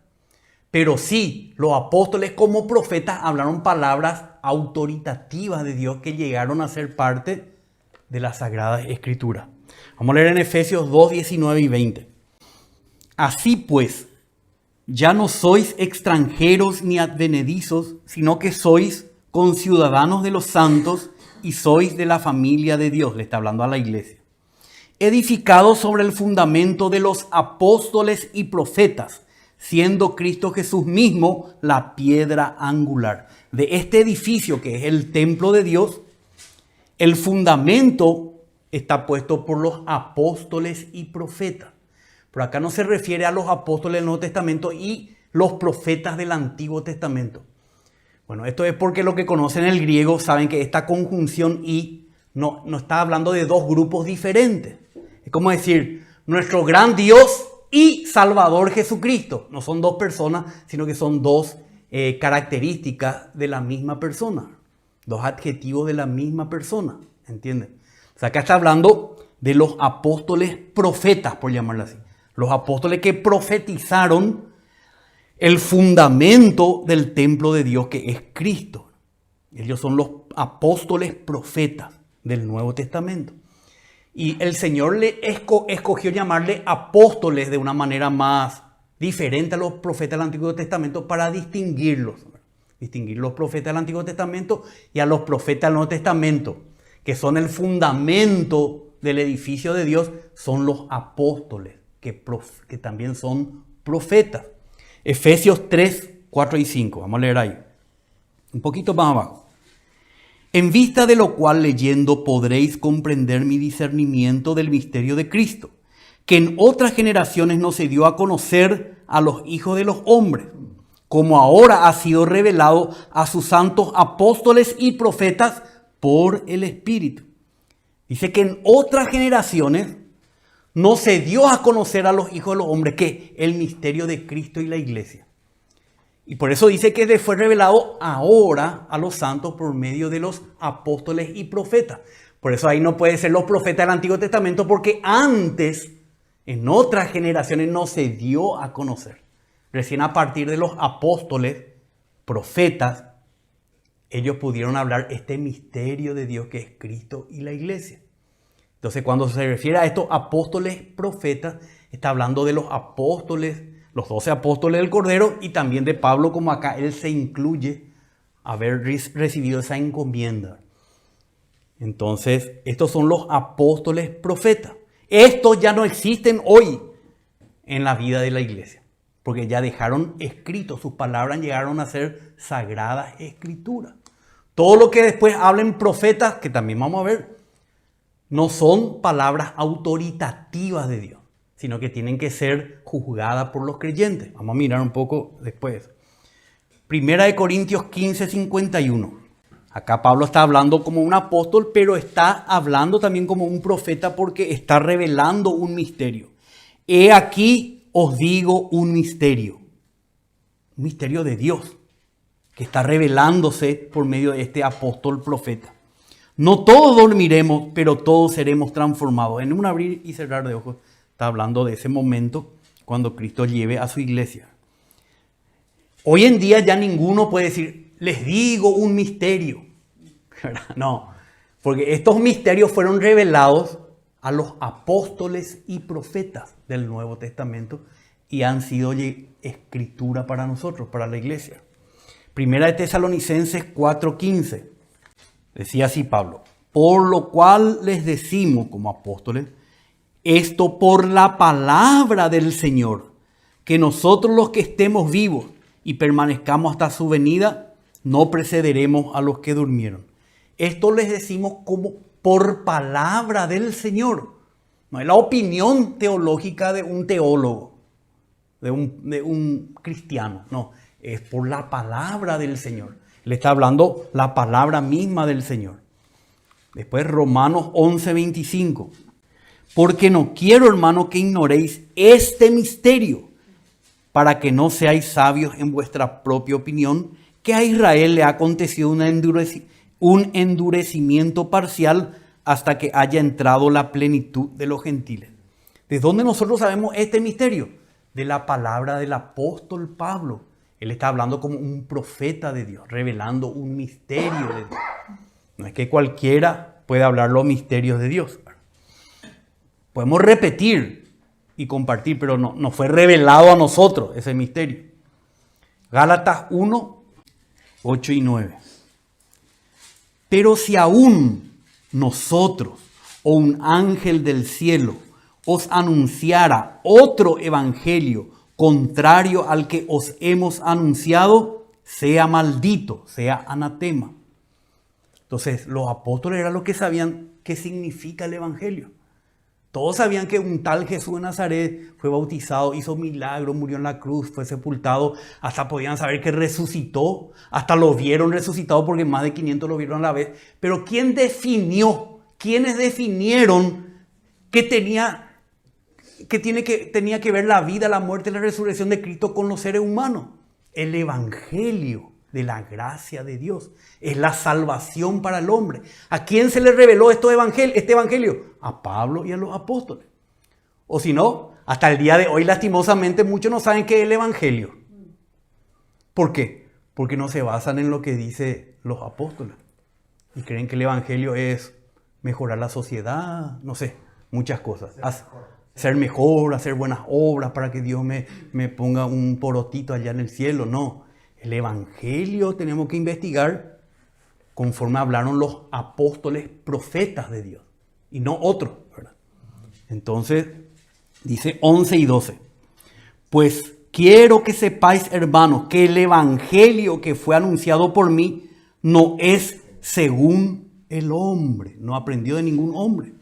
Pero sí, los apóstoles como profetas hablaron palabras autoritativas de Dios que llegaron a ser parte de la Sagrada Escritura. Vamos a leer en Efesios 2, 19 y 20. Así pues, ya no sois extranjeros ni advenedizos, sino que sois conciudadanos de los santos y sois de la familia de Dios. Le está hablando a la iglesia. Edificados sobre el fundamento de los apóstoles y profetas, siendo Cristo Jesús mismo la piedra angular. De este edificio que es el templo de Dios, el fundamento está puesto por los apóstoles y profetas. Pero acá no se refiere a los apóstoles del Nuevo Testamento y los profetas del Antiguo Testamento. Bueno, esto es porque los que conocen el griego saben que esta conjunción y no está hablando de dos grupos diferentes. Es como decir, nuestro gran Dios y Salvador Jesucristo. No son dos personas, sino que son dos características de la misma persona. Dos adjetivos de la misma persona. ¿Entienden? O sea, acá está hablando de los apóstoles profetas, por llamarlo así. Los apóstoles que profetizaron el fundamento del templo de Dios, que es Cristo. Ellos son los apóstoles profetas del Nuevo Testamento. Y el Señor le escogió llamarle apóstoles de una manera más diferente a los profetas del Antiguo Testamento para distinguirlos. Distinguir los profetas del Antiguo Testamento y a los profetas del Nuevo Testamento, que son el fundamento del edificio de Dios, son los apóstoles, que también son profetas. Efesios 3, 4 y 5. Vamos a leer ahí. Un poquito más abajo. En vista de lo cual, leyendo, podréis comprender mi discernimiento del misterio de Cristo, que en otras generaciones no se dio a conocer a los hijos de los hombres, como ahora ha sido revelado a sus santos apóstoles y profetas por el Espíritu. Dice que en otras generaciones no se dio a conocer a los hijos de los hombres, que el misterio de Cristo y la iglesia. Y por eso dice que fue revelado ahora a los santos por medio de los apóstoles y profetas. Por eso ahí no puede ser los profetas del Antiguo Testamento, porque antes, en otras generaciones, no se dio a conocer. Recién a partir de los apóstoles, profetas, ellos pudieron hablar este misterio de Dios que es Cristo y la iglesia. Entonces, cuando se refiere a estos apóstoles profetas, está hablando de los apóstoles, los 12 apóstoles del Cordero, y también de Pablo, como acá él se incluye haber recibido esa encomienda. Entonces, estos son los apóstoles profetas. Estos ya no existen hoy en la vida de la iglesia, porque ya dejaron escrito, sus palabras llegaron a ser sagradas escrituras. Todo lo que después hablen profetas, que también vamos a ver, no son palabras autoritativas de Dios, sino que tienen que ser juzgadas por los creyentes. Vamos a mirar un poco después. Primera de Corintios 15, 51. Acá Pablo está hablando como un apóstol, pero está hablando también como un profeta porque está revelando un misterio. He aquí os digo un misterio de Dios, que está revelándose por medio de este apóstol profeta. No todos dormiremos, pero todos seremos transformados. En un abrir y cerrar de ojos está hablando de ese momento cuando Cristo lleve a su iglesia. Hoy en día ya ninguno puede decir, les digo un misterio. No, porque estos misterios fueron revelados a los apóstoles y profetas del Nuevo Testamento y han sido escritura para nosotros, para la iglesia. Primera de Tesalonicenses 4:15. Decía así Pablo: por lo cual les decimos como apóstoles, esto por la palabra del Señor, que nosotros los que estemos vivos y permanezcamos hasta su venida, no precederemos a los que durmieron. Esto les decimos como por palabra del Señor. No es la opinión teológica de un teólogo, de un cristiano. No, es por la palabra del Señor. Le está hablando la palabra misma del Señor. Después Romanos 11:25. Porque no quiero, hermano, que ignoréis este misterio, para que no seáis sabios en vuestra propia opinión, que a Israel le ha acontecido un endurecimiento parcial hasta que haya entrado la plenitud de los gentiles. ¿De dónde nosotros sabemos este misterio? De la palabra del apóstol Pablo. Él está hablando como un profeta de Dios, revelando un misterio de Dios. No es que cualquiera pueda hablar los misterios de Dios. Podemos repetir y compartir, pero no fue revelado a nosotros ese misterio. Gálatas 1, 8 y 9. Pero si aún nosotros o un ángel del cielo os anunciara otro evangelio contrario al que os hemos anunciado, sea maldito, sea anatema. Entonces, los apóstoles eran los que sabían qué significa el evangelio. Todos sabían que un tal Jesús de Nazaret fue bautizado, hizo milagros, murió en la cruz, fue sepultado. Hasta podían saber que resucitó. Hasta lo vieron resucitado porque más de 500 lo vieron a la vez. Pero ¿quién definió? ¿Quiénes definieron que tenía que ver la vida, la muerte y la resurrección de Cristo con los seres humanos? El evangelio de la gracia de Dios es la salvación para el hombre. ¿A quién se le reveló este evangelio? A Pablo y a los apóstoles. O si no, hasta el día de hoy, lastimosamente, muchos no saben qué es el evangelio. ¿Por qué? Porque no se basan en lo que dicen los apóstoles. Y creen que el evangelio es mejorar la sociedad, no sé, muchas cosas. Ser mejor, hacer buenas obras para que Dios me ponga un porotito allá en el cielo. No, el evangelio tenemos que investigar conforme hablaron los apóstoles profetas de Dios y no otros, ¿verdad? Entonces, dice 11 y 12. Pues quiero que sepáis, hermanos, que el evangelio que fue anunciado por mí no es según el hombre. No aprendió de ningún hombre.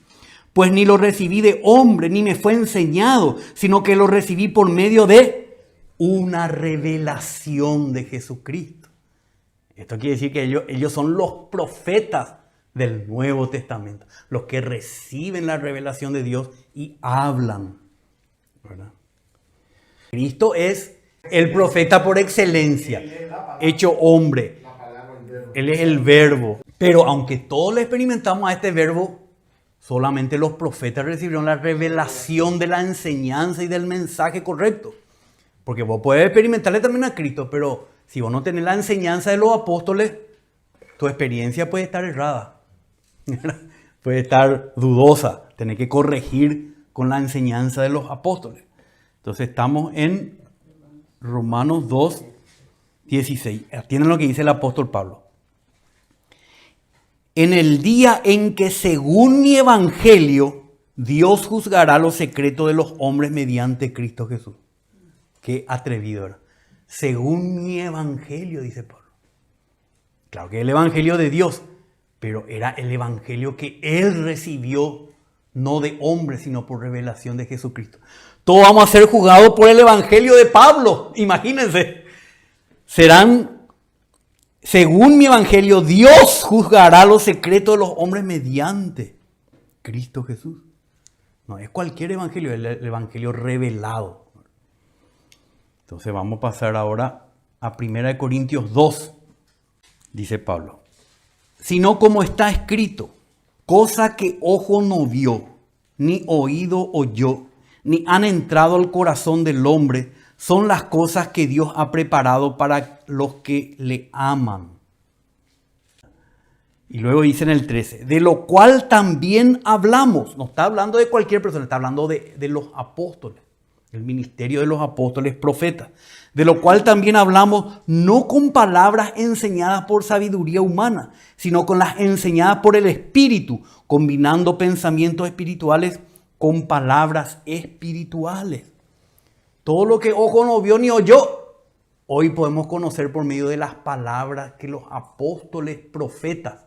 Pues ni lo recibí de hombre, ni me fue enseñado, sino que lo recibí por medio de una revelación de Jesucristo. Esto quiere decir que ellos son los profetas del Nuevo Testamento, los que reciben la revelación de Dios y hablan, ¿verdad? Cristo es el profeta por excelencia, hecho hombre. Él es el verbo. Pero aunque todos le experimentamos a este verbo, solamente los profetas recibieron la revelación de la enseñanza y del mensaje correcto. Porque vos podés experimentarle también a Cristo, pero si vos no tenés la enseñanza de los apóstoles, tu experiencia puede estar errada. Puede estar dudosa. Tenés que corregir con la enseñanza de los apóstoles. Entonces estamos en Romanos 2, 16. Atiendan lo que dice el apóstol Pablo. En el día en que según mi evangelio, Dios juzgará los secretos de los hombres mediante Cristo Jesús. Qué atrevido era. Según mi evangelio, dice Pablo. Claro que es el evangelio de Dios, pero era el evangelio que él recibió, no de hombre, sino por revelación de Jesucristo. Todos vamos a ser juzgados por el evangelio de Pablo. Imagínense. Serán, según mi evangelio, Dios juzgará los secretos de los hombres mediante Cristo Jesús. No es cualquier evangelio, es el evangelio revelado. Entonces vamos a pasar ahora a 1 Corintios 2, dice Pablo. Sino como está escrito, cosa que ojo no vio, ni oído oyó, ni han entrado al corazón del hombre, son las cosas que Dios ha preparado para los que le aman. Y luego dice en el 13, de lo cual también hablamos. No está hablando de cualquier persona, está hablando de los apóstoles, el ministerio de los apóstoles profetas. De lo cual también hablamos no con palabras enseñadas por sabiduría humana, sino con las enseñadas por el Espíritu, combinando pensamientos espirituales con palabras espirituales. Todo lo que ojo no vio ni oyó, hoy podemos conocer por medio de las palabras que los apóstoles profetas,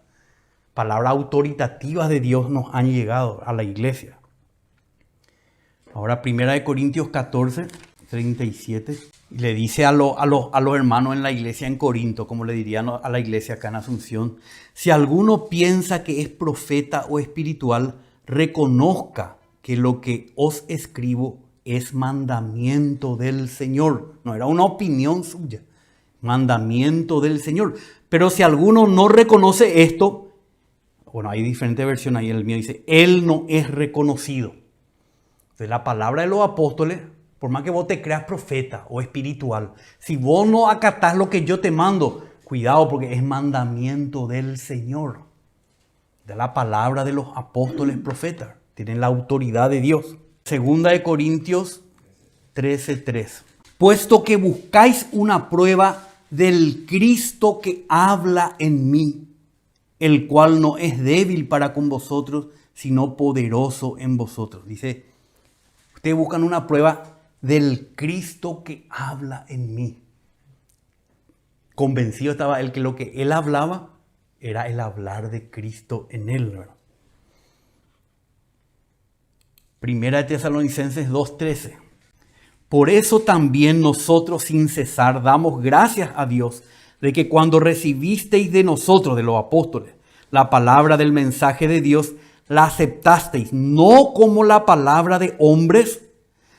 palabras autoritativas de Dios, nos han llegado a la iglesia. Ahora 1 Corintios 14, 37, le dice a los hermanos en la iglesia en Corinto, como le dirían a la iglesia acá en Asunción, si alguno piensa que es profeta o espiritual, reconozca que lo que os escribo es mandamiento del Señor. No era una opinión suya, mandamiento del Señor. Pero si alguno no reconoce esto, bueno, hay diferentes versiones ahí, el mío dice, él no es reconocido. Entonces la palabra de los apóstoles, por más que vos te creas profeta o espiritual, si vos no acatás lo que yo te mando, cuidado porque es mandamiento del Señor. De la palabra de los apóstoles profetas. Tienen la autoridad de Dios. Segunda de Corintios 13:3. Puesto que buscáis una prueba del Cristo que habla en mí, el cual no es débil para con vosotros, sino poderoso en vosotros. Dice, ustedes buscan una prueba del Cristo que habla en mí. Convencido estaba él que lo que él hablaba era el hablar de Cristo en él, ¿verdad? Primera de Tesalonicenses 2:13. Por eso también nosotros sin cesar damos gracias a Dios de que cuando recibisteis de nosotros, de los apóstoles, la palabra del mensaje de Dios, la aceptasteis no como la palabra de hombres,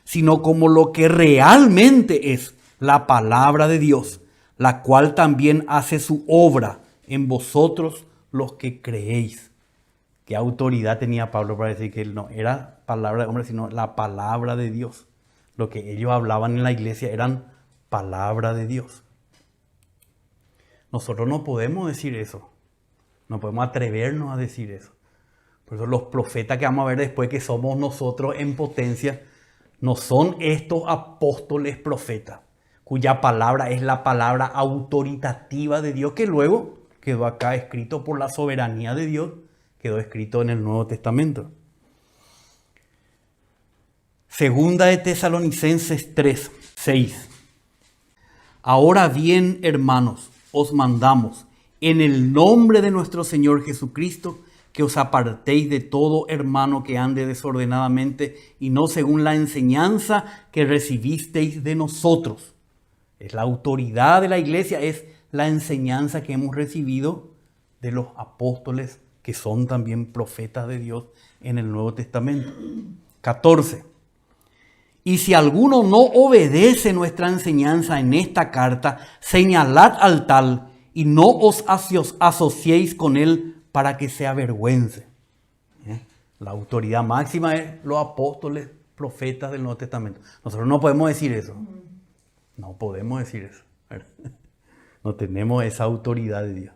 sino como lo que realmente es la palabra de Dios, la cual también hace su obra en vosotros los que creéis. ¿Qué autoridad tenía Pablo para decir que él no era palabra de hombre, sino la palabra de Dios? Lo que ellos hablaban en la iglesia eran palabra de Dios. Nosotros no podemos decir eso. No podemos atrevernos a decir eso. Por eso los profetas que vamos a ver después, que somos nosotros en potencia, no son estos apóstoles profetas, cuya palabra es la palabra autoritativa de Dios, que luego quedó acá escrito por la soberanía de Dios, quedó escrito en el Nuevo Testamento. Segunda de Tesalonicenses 3:6. Ahora bien, hermanos, os mandamos, en el nombre de nuestro Señor Jesucristo, que os apartéis de todo hermano que ande desordenadamente y no según la enseñanza que recibisteis de nosotros. Es la autoridad de la iglesia, es la enseñanza que hemos recibido de los apóstoles, que son también profetas de Dios en el Nuevo Testamento. 14. Y si alguno no obedece nuestra enseñanza en esta carta, señalad al tal y no os asociéis con él para que se avergüence. La autoridad máxima es los apóstoles, profetas del Nuevo Testamento. Nosotros no podemos decir eso. No podemos decir eso. No tenemos esa autoridad de Dios.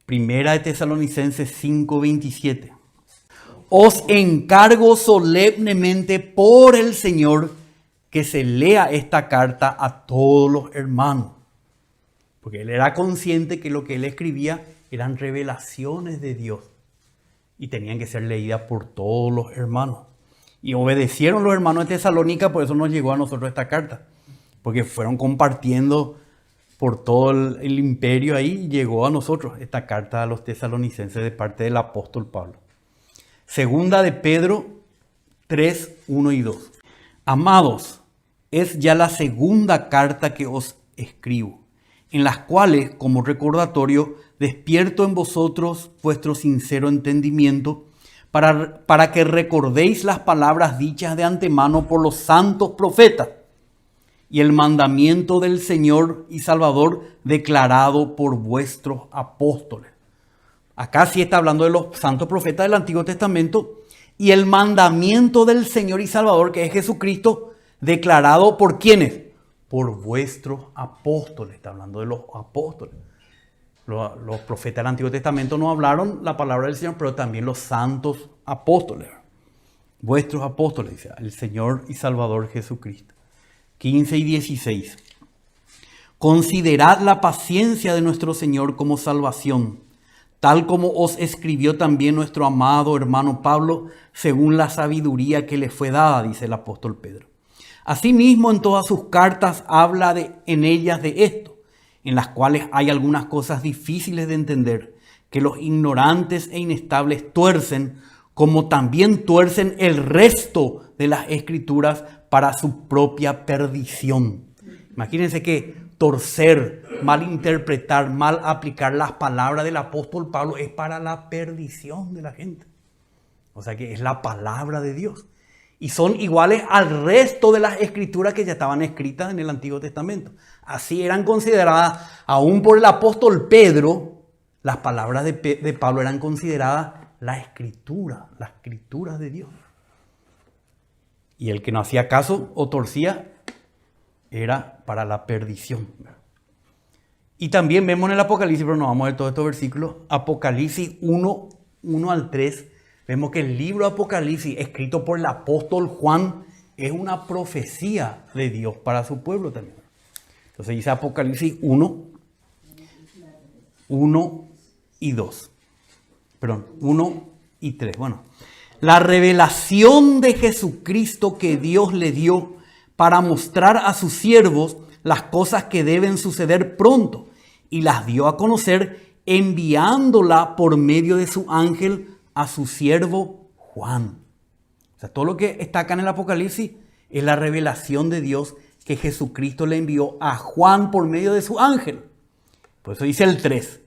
Primera de Tesalonicenses 5:27. Os encargo solemnemente por el Señor que se lea esta carta a todos los hermanos. Porque él era consciente que lo que él escribía eran revelaciones de Dios y tenían que ser leídas por todos los hermanos. Y obedecieron los hermanos de Tesalónica, por eso nos llegó a nosotros esta carta. Porque fueron compartiendo por todo el imperio ahí y llegó a nosotros esta carta a los tesalonicenses de parte del apóstol Pablo. Segunda de Pedro 3, 1 y 2. Amados, es ya la segunda carta que os escribo, en las cuales, como recordatorio, despierto en vosotros vuestro sincero entendimiento, para que recordéis las palabras dichas de antemano por los santos profetas, y el mandamiento del Señor y Salvador declarado por vuestros apóstoles. Acá sí está hablando de los santos profetas del Antiguo Testamento y el mandamiento del Señor y Salvador, que es Jesucristo, declarado por ¿quiénes? Por vuestros apóstoles. Está hablando de los apóstoles. Los profetas del Antiguo Testamento no hablaron la palabra del Señor, pero también los santos apóstoles. Vuestros apóstoles, dice el Señor y Salvador Jesucristo. 15 y 16. Considerad la paciencia de nuestro Señor como salvación, tal como os escribió también nuestro amado hermano Pablo, según la sabiduría que le fue dada, dice el apóstol Pedro. Asimismo, en todas sus cartas habla en ellas de esto, en las cuales hay algunas cosas difíciles de entender, que los ignorantes e inestables tuercen, como también tuercen el resto de las escrituras para su propia perdición. Imagínense que torcer, malinterpretar, mal aplicar las palabras del apóstol Pablo es para la perdición de la gente. O sea que es la palabra de Dios. Y son iguales al resto de las escrituras que ya estaban escritas en el Antiguo Testamento. Así eran consideradas, aún por el apóstol Pedro, las palabras de Pablo eran consideradas las escrituras de Dios. Y el que no hacía caso o torcía era para la perdición. Y también vemos en el Apocalipsis, pero no vamos a ver todos estos versículos, Apocalipsis 1, 1 al 3, vemos que el libro Apocalipsis, escrito por el apóstol Juan, es una profecía de Dios para su pueblo también. Entonces dice Apocalipsis 1 y 2. Perdón, 1 y 3. Bueno, la revelación de Jesucristo que Dios le dio para mostrar a sus siervos las cosas que deben suceder pronto, y las dio a conocer enviándola por medio de su ángel a su siervo Juan. O sea, todo lo que está acá en el Apocalipsis es la revelación de Dios que Jesucristo le envió a Juan por medio de su ángel. Por eso dice el 3.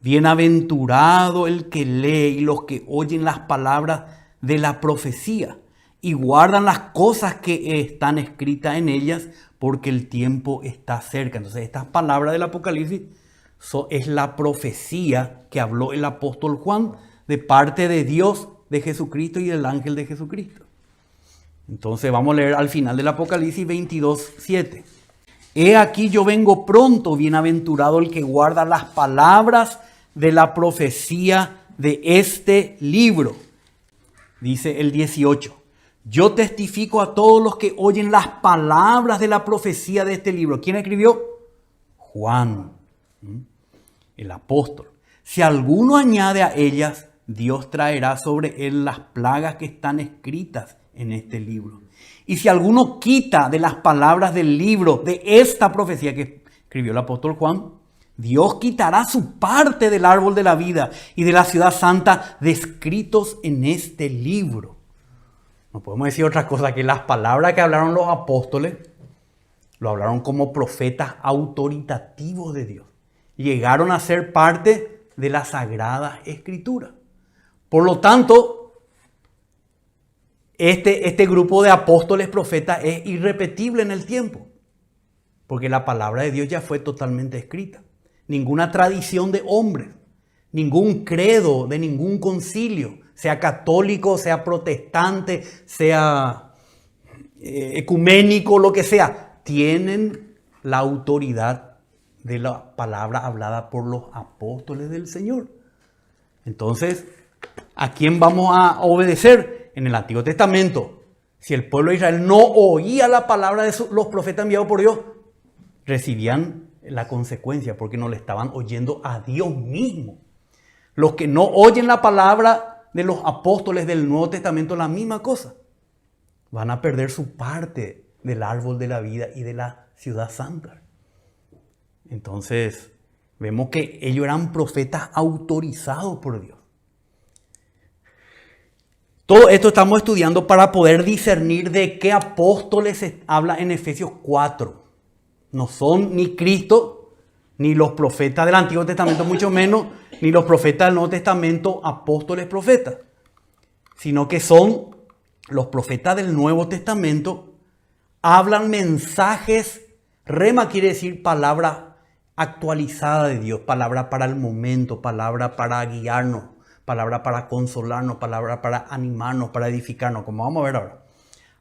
Bienaventurado el que lee y los que oyen las palabras de la profecía y guardan las cosas que están escritas en ellas, porque el tiempo está cerca. Entonces, estas palabras del Apocalipsis es la profecía que habló el apóstol Juan de parte de Dios, de Jesucristo y del ángel de Jesucristo. Entonces, vamos a leer al final del Apocalipsis 22, 7. He aquí yo vengo pronto, bienaventurado el que guarda las palabras de la profecía de este libro. Dice el 18. Yo testifico a todos los que oyen las palabras de la profecía de este libro. ¿Quién escribió? Juan, el apóstol. Si alguno añade a ellas, Dios traerá sobre él las plagas que están escritas en este libro. Y si alguno quita de las palabras del libro de esta profecía que escribió el apóstol Juan, Dios quitará su parte del árbol de la vida y de la ciudad santa descritos en este libro. No podemos decir otra cosa que las palabras que hablaron los apóstoles lo hablaron como profetas autoritativos de Dios. Llegaron a ser parte de la Sagrada Escritura. Por lo tanto, este grupo de apóstoles profetas es irrepetible en el tiempo, porque la palabra de Dios ya fue totalmente escrita. Ninguna tradición de hombres, ningún credo de ningún concilio, sea católico, sea protestante, sea ecuménico, lo que sea, tienen la autoridad de la palabra hablada por los apóstoles del Señor. Entonces, ¿a quién vamos a obedecer? En el Antiguo Testamento, si el pueblo de Israel no oía la palabra de los profetas enviados por Dios, recibían la consecuencia porque no le estaban oyendo a Dios mismo. Los que no oyen la palabra de los apóstoles del Nuevo Testamento, la misma cosa. Van a perder su parte del árbol de la vida y de la ciudad santa. Entonces, vemos que ellos eran profetas autorizados por Dios. Todo esto estamos estudiando para poder discernir de qué apóstoles se habla en Efesios 4. No son ni Cristo, ni los profetas del Antiguo Testamento, mucho menos, ni los profetas del Nuevo Testamento, apóstoles profetas, sino que son los profetas del Nuevo Testamento, hablan mensajes, rema quiere decir palabra actualizada de Dios, palabra para el momento, palabra para guiarnos, palabra para consolarnos, palabra para animarnos, para edificarnos, como vamos a ver ahora.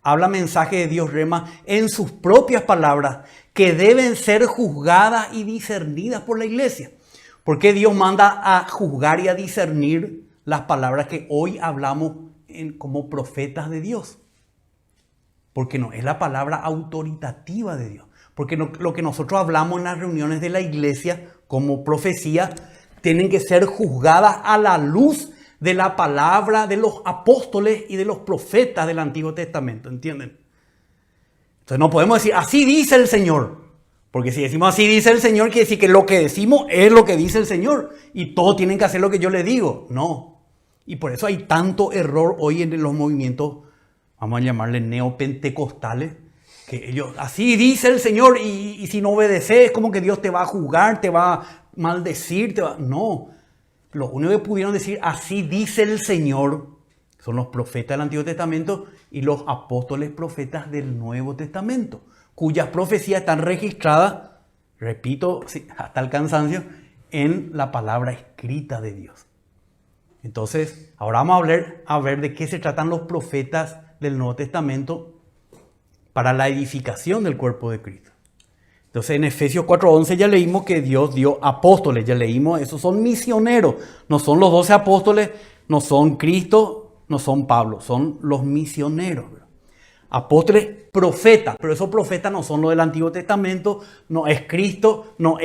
Habla mensaje de Dios rema en sus propias palabras que deben ser juzgadas y discernidas por la iglesia. ¿Por qué Dios manda a juzgar y a discernir las palabras que hoy hablamos como profetas de Dios? Porque no es la palabra autoritativa de Dios. Porque lo que nosotros hablamos en las reuniones de la iglesia como profecía tienen que ser juzgadas a la luz de la palabra de los apóstoles y de los profetas del Antiguo Testamento, ¿entienden? Entonces no podemos decir, así dice el Señor. Porque si decimos así dice el Señor, quiere decir que lo que decimos es lo que dice el Señor. Y todos tienen que hacer lo que yo les digo. No. Y por eso hay tanto error hoy en los movimientos, vamos a llamarle neopentecostales, que ellos, así dice el Señor, y si no obedeces, es como que Dios te va a juzgar, te va a maldecir, No. Los únicos que pudieron decir, así dice el Señor, son los profetas del Antiguo Testamento y los apóstoles profetas del Nuevo Testamento, cuyas profecías están registradas, repito, hasta el cansancio, en la palabra escrita de Dios. Entonces, ahora vamos a ver de qué se tratan los profetas del Nuevo Testamento para la edificación del cuerpo de Cristo. Entonces en Efesios 4:11 ya leímos que Dios dio apóstoles, ya leímos, esos son misioneros, no son los 12 apóstoles, no son Cristo, no son Pablo, son los misioneros. ¿Verdad? Apóstoles, profetas, pero esos profetas no son los del Antiguo Testamento, no es Cristo, no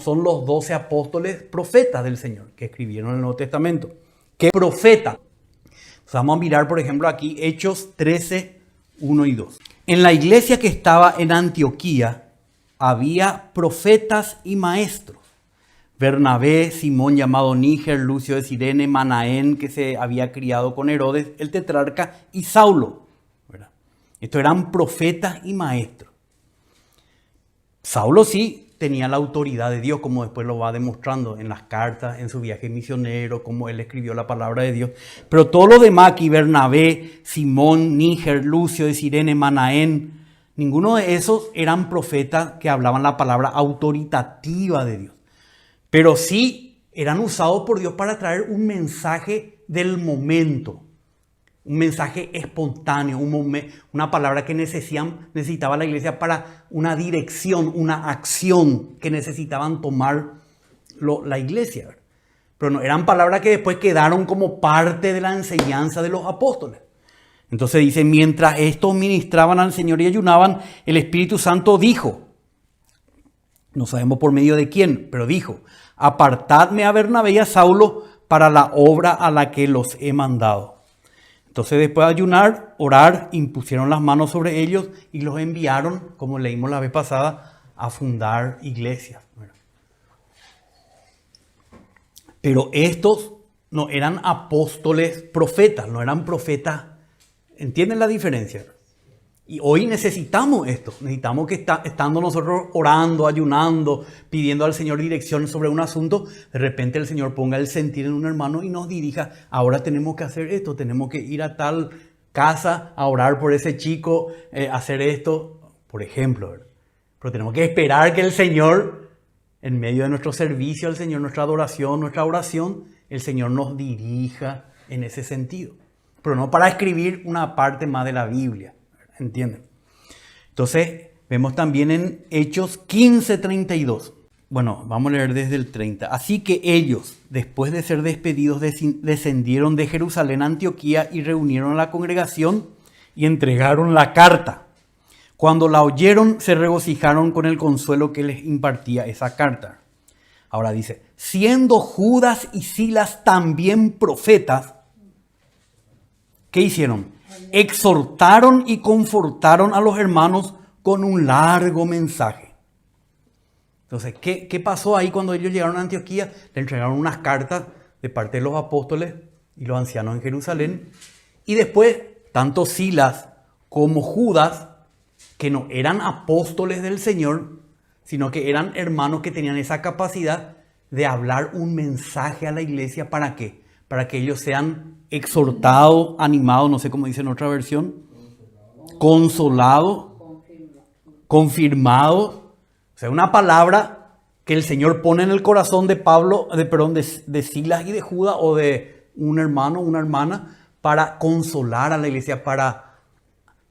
son los 12 apóstoles profetas del Señor que escribieron el Nuevo Testamento. ¿Qué profeta? Entonces vamos a mirar, por ejemplo, aquí Hechos 13:1 y 2. En la iglesia que estaba en Antioquía había profetas y maestros. Bernabé, Simón llamado Níger, Lucio de Cirene, Manaén, que se había criado con Herodes, el tetrarca, y Saulo. ¿Verdad? Estos eran profetas y maestros. Saulo sí tenía la autoridad de Dios, como después lo va demostrando en las cartas, en su viaje misionero, como él escribió la palabra de Dios. Pero todos los demás aquí, Bernabé, Simón, Níger, Lucio de Cirene, Manaén, ninguno de esos eran profetas que hablaban la palabra autoritativa de Dios. Pero sí eran usados por Dios para traer un mensaje del momento. Un mensaje espontáneo, una palabra que necesitaba la iglesia para una dirección, una acción que necesitaban tomar la iglesia. Pero no eran palabras que después quedaron como parte de la enseñanza de los apóstoles. Entonces dice, mientras estos ministraban al Señor y ayunaban, el Espíritu Santo dijo, no sabemos por medio de quién, pero dijo, apartadme a Bernabé y a Saulo para la obra a la que los he mandado. Entonces después de ayunar, orar, impusieron las manos sobre ellos y los enviaron, como leímos la vez pasada, a fundar iglesias. Pero estos no eran apóstoles profetas, no eran profetas. ¿Entienden la diferencia? Y hoy necesitamos esto, necesitamos que estando nosotros orando, ayunando, pidiendo al Señor dirección sobre un asunto, de repente el Señor ponga el sentir en un hermano y nos dirija, ahora tenemos que hacer esto, tenemos que ir a tal casa a orar por ese chico, hacer esto, por ejemplo, ¿verdad? Pero tenemos que esperar que el Señor, en medio de nuestro servicio al Señor, nuestra adoración, nuestra oración, el Señor nos dirija en ese sentido. Pero no para escribir una parte más de la Biblia. ¿Entienden? Entonces, vemos también en Hechos 15:32. Bueno, vamos a leer desde el 30. Así que ellos, después de ser despedidos, descendieron de Jerusalén a Antioquía y reunieron a la congregación y entregaron la carta. Cuando la oyeron, se regocijaron con el consuelo que les impartía esa carta. Ahora dice, siendo Judas y Silas también profetas, ¿qué hicieron? Exhortaron y confortaron a los hermanos con un largo mensaje. Entonces, ¿qué pasó ahí cuando ellos llegaron a Antioquía? Le entregaron unas cartas de parte de los apóstoles y los ancianos en Jerusalén. Y después, tanto Silas como Judas, que no eran apóstoles del Señor, sino que eran hermanos que tenían esa capacidad de hablar un mensaje a la iglesia. ¿Para qué? Para que ellos sean exhortados, animados, no sé cómo dice en otra versión, consolados, confirmados. O sea, una palabra que el Señor pone en el corazón de de Silas y de Judas o de un hermano, una hermana, para consolar a la iglesia,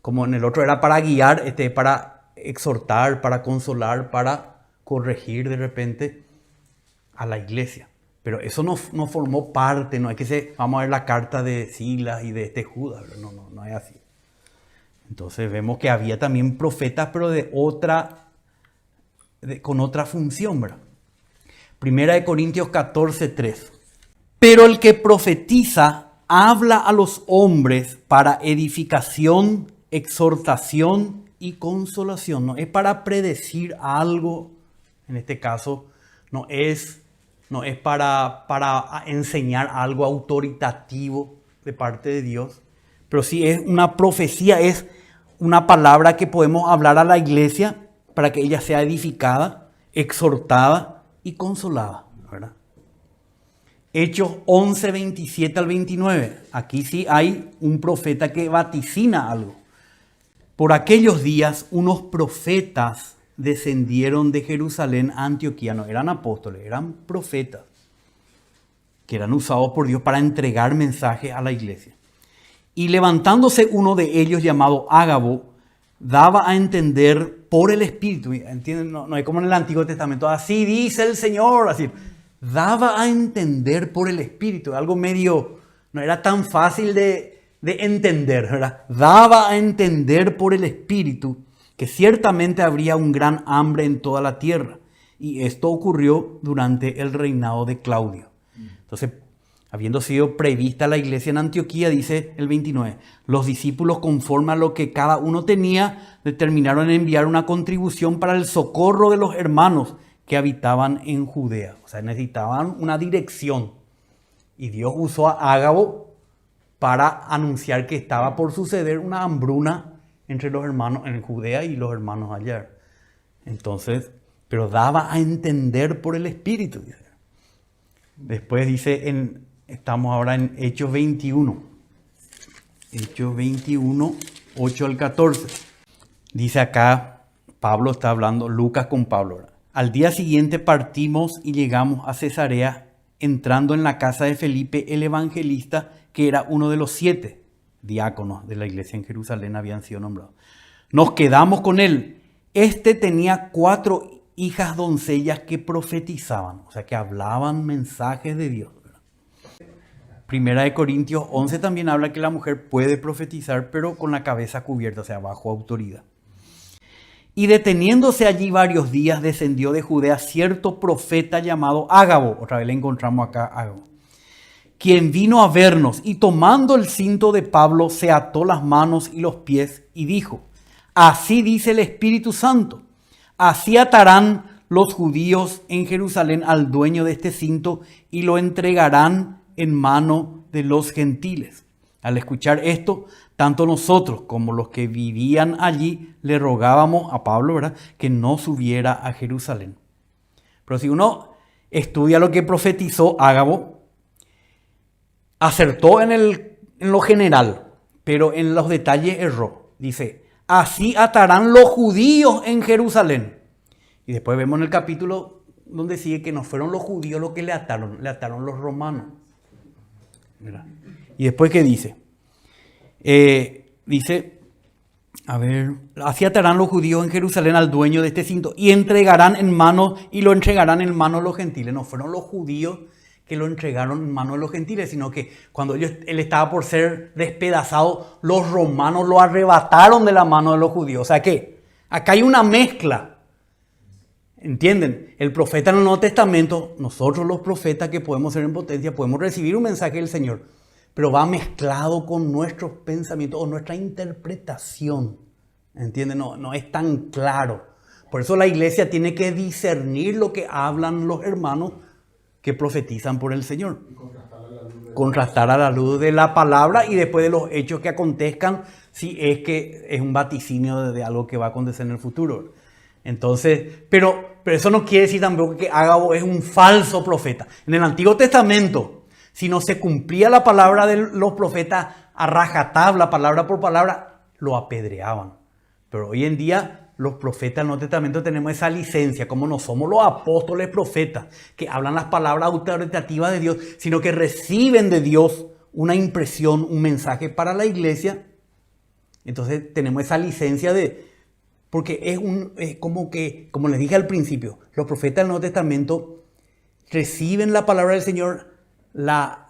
como en el otro era para guiar, para exhortar, para consolar, para corregir de repente a la iglesia. Pero eso no formó parte, no es que vamos a ver la carta de Silas y de Judas, no es así. Entonces vemos que había también profetas, pero con otra función, ¿verdad? Primera de Corintios 14:3. Pero el que profetiza habla a los hombres para edificación, exhortación y consolación. No es para predecir algo, en este caso, no es para enseñar algo autoritativo de parte de Dios, pero sí es una profecía, es una palabra que podemos hablar a la iglesia para que ella sea edificada, exhortada y consolada, ¿verdad? Hechos 11:27 al 29. Aquí sí hay un profeta que vaticina algo. Por aquellos días unos profetas descendieron de Jerusalén a Antioquía. No eran apóstoles, eran profetas que eran usados por Dios para entregar mensajes a la iglesia. Y levantándose uno de ellos llamado Ágabo, daba a entender por el Espíritu. ¿Entienden? No es como en el Antiguo Testamento. Así dice el Señor. Así. Daba a entender por el Espíritu. Algo medio, no era tan fácil de entender, ¿verdad? Daba a entender por el Espíritu que ciertamente habría un gran hambre en toda la tierra. Y esto ocurrió durante el reinado de Claudio. Entonces, habiendo sido prevista la iglesia en Antioquía, dice el 29, los discípulos, conforme a lo que cada uno tenía, determinaron enviar una contribución para el socorro de los hermanos que habitaban en Judea. O sea, necesitaban una dirección. Y Dios usó a Ágabo para anunciar que estaba por suceder una hambruna entre los hermanos en Judea y los hermanos allá. Entonces, pero daba a entender por el Espíritu. Después dice, estamos ahora en Hechos 21. Hechos 21, 8 al 14. Dice acá, Pablo está hablando, Lucas con Pablo, ¿verdad? Al día siguiente partimos y llegamos a Cesarea, entrando en la casa de Felipe el evangelista, que era uno de los 7 diáconos de la iglesia en Jerusalén, habían sido nombrados. Nos quedamos con él. Este tenía 4 hijas doncellas que profetizaban, o sea, que hablaban mensajes de Dios, ¿verdad? Primera de Corintios 11 también habla que la mujer puede profetizar, pero con la cabeza cubierta, o sea, bajo autoridad. Y deteniéndose allí varios días, descendió de Judea cierto profeta llamado Ágabo. Otra vez le encontramos acá Ágabo, quien vino a vernos, y tomando el cinto de Pablo, se ató las manos y los pies y dijo, así dice el Espíritu Santo, así atarán los judíos en Jerusalén al dueño de este cinto y lo entregarán en mano de los gentiles. Al escuchar esto, tanto nosotros como los que vivían allí le rogábamos a Pablo, ¿verdad?, que no subiera a Jerusalén. Pero si uno estudia lo que profetizó Ágabo, acertó en lo general, pero en los detalles erró. Dice, así atarán los judíos en Jerusalén. Y después vemos en el capítulo donde sigue que no fueron los judíos los que le ataron los romanos. ¿Verdad? Y después, ¿qué dice? Dice, así atarán los judíos en Jerusalén al dueño de este cinto y lo entregarán en manos de los gentiles. No fueron los judíos que lo entregaron en manos de los gentiles, sino que cuando él estaba por ser despedazado, los romanos lo arrebataron de la mano de los judíos. O sea que acá hay una mezcla. ¿Entienden? El profeta en el Nuevo Testamento, nosotros los profetas que podemos ser en potencia, podemos recibir un mensaje del Señor, pero va mezclado con nuestros pensamientos o nuestra interpretación. ¿Entienden? No es tan claro. Por eso la iglesia tiene que discernir lo que hablan los hermanos que profetizan por el Señor. Contrastar a la luz de la palabra y después de los hechos que acontezcan, si es que es un vaticinio de algo que va a acontecer en el futuro. Entonces, pero eso no quiere decir tampoco que Ágabo es un falso profeta. En el Antiguo Testamento, si no se cumplía la palabra de los profetas a rajatabla, palabra por palabra, lo apedreaban. Pero hoy en día los profetas del Nuevo Testamento tenemos esa licencia, como no somos los apóstoles profetas que hablan las palabras autoritativas de Dios, sino que reciben de Dios una impresión, un mensaje para la iglesia. Entonces tenemos esa licencia porque es como les dije al principio, los profetas del Nuevo Testamento reciben la palabra del Señor, la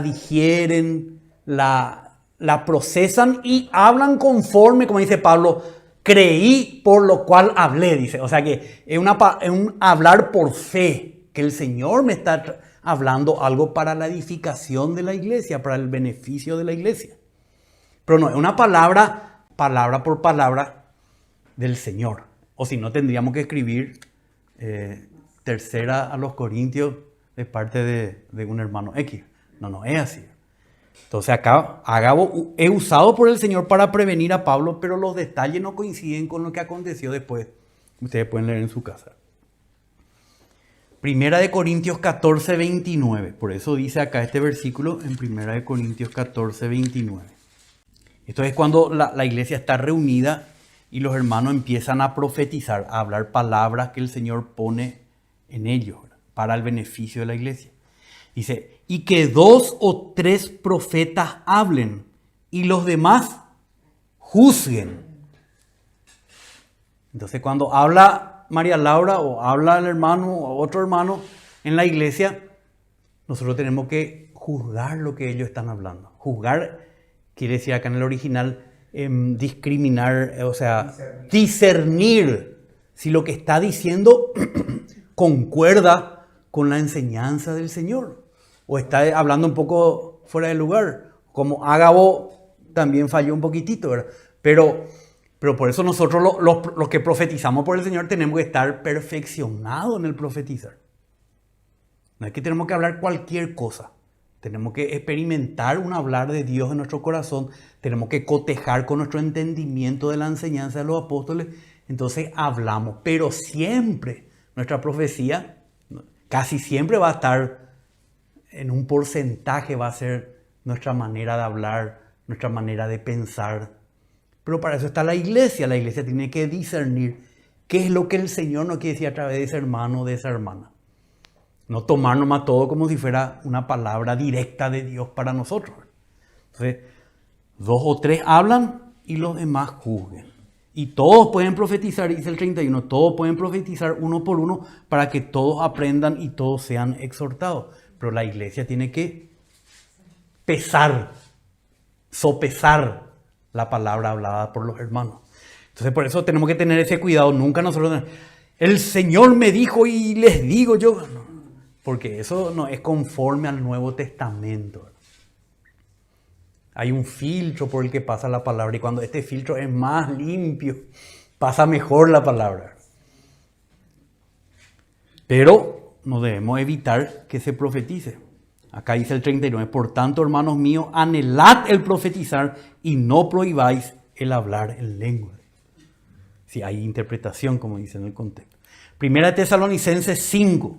digieren, la procesan y hablan conforme, como dice Pablo, creí por lo cual hablé, dice. O sea que es un hablar por fe, que el Señor me está hablando algo para la edificación de la iglesia, para el beneficio de la iglesia. Pero no, es una palabra por palabra del Señor. O si no, tendríamos que escribir tercera a los Corintios de parte de un hermano X. No es así. Entonces acá Ágabo es usado por el Señor para prevenir a Pablo, pero los detalles no coinciden con lo que aconteció después. Ustedes pueden leer en su casa. Primera de Corintios 14, 29. Por eso dice acá este versículo en Primera de Corintios 14, 29. Esto es cuando la iglesia está reunida y los hermanos empiezan a profetizar, a hablar palabras que el Señor pone en ellos, ¿verdad?, para el beneficio de la iglesia. Dice, y que 2 o 3 profetas hablen y los demás juzguen. Entonces cuando habla María Laura o habla el hermano o otro hermano en la iglesia, nosotros tenemos que juzgar lo que ellos están hablando. Juzgar quiere decir acá en el original discriminar, o sea, discernir si lo que está diciendo concuerda con la enseñanza del Señor o está hablando un poco fuera de lugar, como Ágabo también falló un poquitito, ¿verdad? Pero por eso nosotros los que profetizamos por el Señor tenemos que estar perfeccionados en el profetizar. No es que tenemos que hablar cualquier cosa. Tenemos que experimentar un hablar de Dios en nuestro corazón. Tenemos que cotejar con nuestro entendimiento de la enseñanza de los apóstoles. Entonces hablamos. Pero siempre nuestra profecía, casi siempre va a estar en un porcentaje, va a ser nuestra manera de hablar, nuestra manera de pensar. Pero para eso está la iglesia. La iglesia tiene que discernir qué es lo que el Señor nos quiere decir a través de ese hermano o de esa hermana. No tomar nomás todo como si fuera una palabra directa de Dios para nosotros. Entonces, 2 o 3 hablan y los demás juzguen. Y todos pueden profetizar, dice el 31, todos pueden profetizar uno por uno para que todos aprendan y todos sean exhortados. Pero la iglesia tiene que sopesar la palabra hablada por los hermanos. Entonces, por eso tenemos que tener ese cuidado. Nunca nosotros, el Señor me dijo y les digo yo. No. Porque eso no es conforme al Nuevo Testamento. Hay un filtro por el que pasa la palabra y cuando este filtro es más limpio, pasa mejor la palabra. Pero no debemos evitar que se profetice. Acá dice el 39, por tanto, hermanos míos, anhelad el profetizar y no prohibáis el hablar en lengua. Si hay interpretación, como dice en el contexto. Primera Tesalonicenses 5,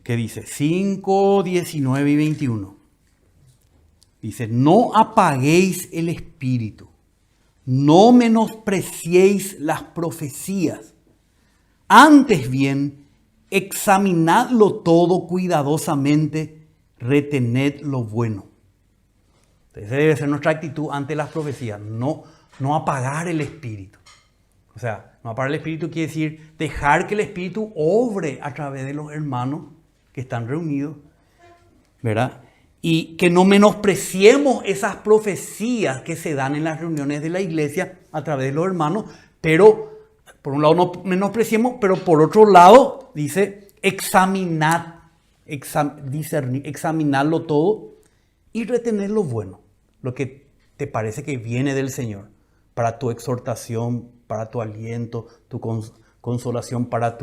que dice 5, 19 y 21. Dice, no apaguéis el espíritu, no menospreciéis las profecías, antes bien, examinadlo todo cuidadosamente, retened lo bueno. Entonces, esa debe ser nuestra actitud ante las profecías, no apagar el espíritu. O sea, no apagar el espíritu quiere decir dejar que el espíritu obre a través de los hermanos que están reunidos, ¿verdad? Y que no menospreciemos esas profecías que se dan en las reuniones de la iglesia a través de los hermanos, pero por un lado no menospreciemos, pero por otro lado dice examinarlo todo y retener lo bueno, lo que te parece que viene del Señor, para tu exhortación, para tu aliento, tu consolación, para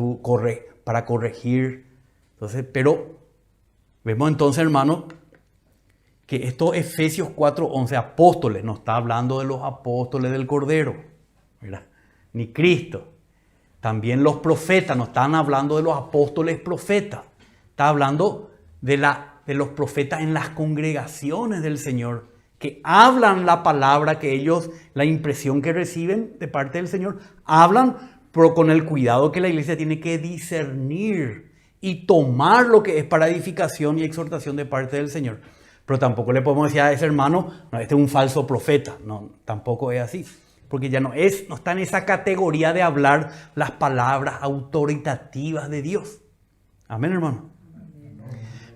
corregir. Entonces, pero vemos entonces, hermano, que estos Efesios 4:11 apóstoles, no está hablando de los apóstoles del Cordero, ¿verdad? Ni Cristo. También los profetas, no están hablando de los apóstoles profetas. Está hablando de los profetas en las congregaciones del Señor, que hablan la palabra que ellos, la impresión que reciben de parte del Señor, hablan, pero con el cuidado que la iglesia tiene que discernir y tomar lo que es para edificación y exhortación de parte del Señor. Pero tampoco le podemos decir a ese hermano, no, este es un falso profeta. No, tampoco es así. Porque ya no está en esa categoría de hablar las palabras autoritativas de Dios. Amén, hermano.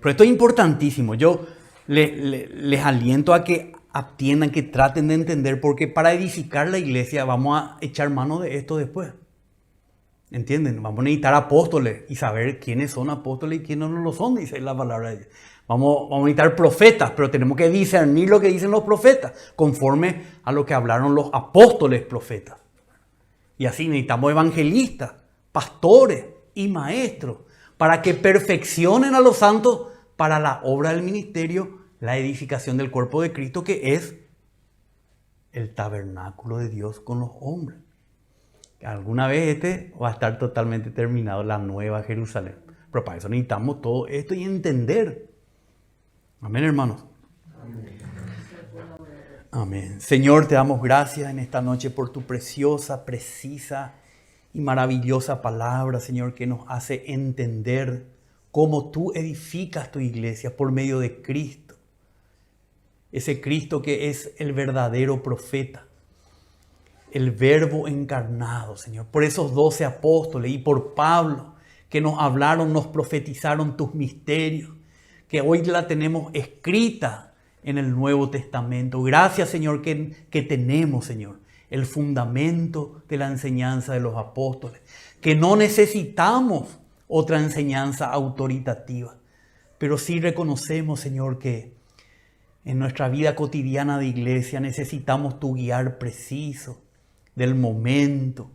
Pero esto es importantísimo. Yo les aliento a que atiendan, que traten de entender, porque para edificar la iglesia vamos a echar mano de esto después. ¿Entienden? Vamos a necesitar apóstoles y saber quiénes son apóstoles y quiénes no lo son, dice la palabra de Dios. Vamos a necesitar profetas, pero tenemos que discernir lo que dicen los profetas, conforme a lo que hablaron los apóstoles profetas. Y así necesitamos evangelistas, pastores y maestros, para que perfeccionen a los santos para la obra del ministerio, la edificación del cuerpo de Cristo, que es el tabernáculo de Dios con los hombres. Alguna vez va a estar totalmente terminado, la nueva Jerusalén. Pero para eso necesitamos todo esto y entender. Amén, hermanos. Amén. Señor, te damos gracias en esta noche por tu preciosa, precisa y maravillosa palabra, Señor, que nos hace entender cómo tú edificas tu iglesia por medio de Cristo. Ese Cristo que es el verdadero profeta, el Verbo encarnado, Señor. Por esos 12 apóstoles y por Pablo, que nos hablaron, nos profetizaron tus misterios, que hoy la tenemos escrita en el Nuevo Testamento. Gracias, Señor, que tenemos, Señor, el fundamento de la enseñanza de los apóstoles, que no necesitamos otra enseñanza autoritativa, pero sí reconocemos, Señor, que en nuestra vida cotidiana de iglesia necesitamos tu guiar preciso del momento.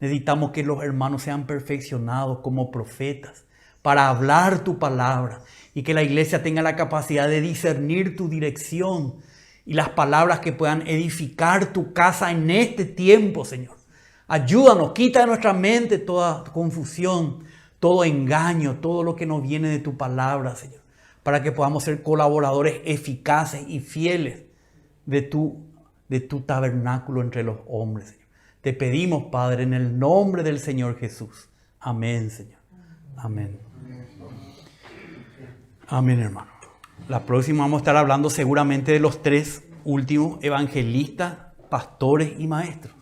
Necesitamos que los hermanos sean perfeccionados como profetas para hablar tu palabra y que la iglesia tenga la capacidad de discernir tu dirección y las palabras que puedan edificar tu casa en este tiempo, Señor. Ayúdanos, quita de nuestra mente toda confusión, todo engaño, todo lo que nos viene de tu palabra, Señor, para que podamos ser colaboradores eficaces y fieles de tu tabernáculo entre los hombres, Señor. Te pedimos, Padre, en el nombre del Señor Jesús. Amén, Señor. Amén. Amén, hermano. La próxima vamos a estar hablando seguramente de los 3 últimos: evangelistas, pastores y maestros.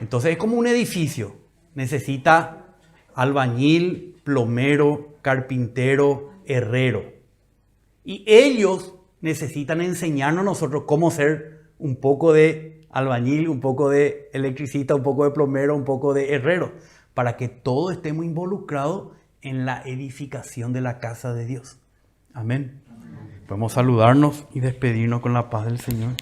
Entonces es como un edificio. Necesita albañil, plomero, carpintero, herrero. Y ellos necesitan enseñarnos a nosotros cómo ser un poco de albañil, un poco de electricista, un poco de plomero, un poco de herrero, para que todos estemos involucrados en la edificación de la casa de Dios. Amén. Podemos saludarnos y despedirnos con la paz del Señor.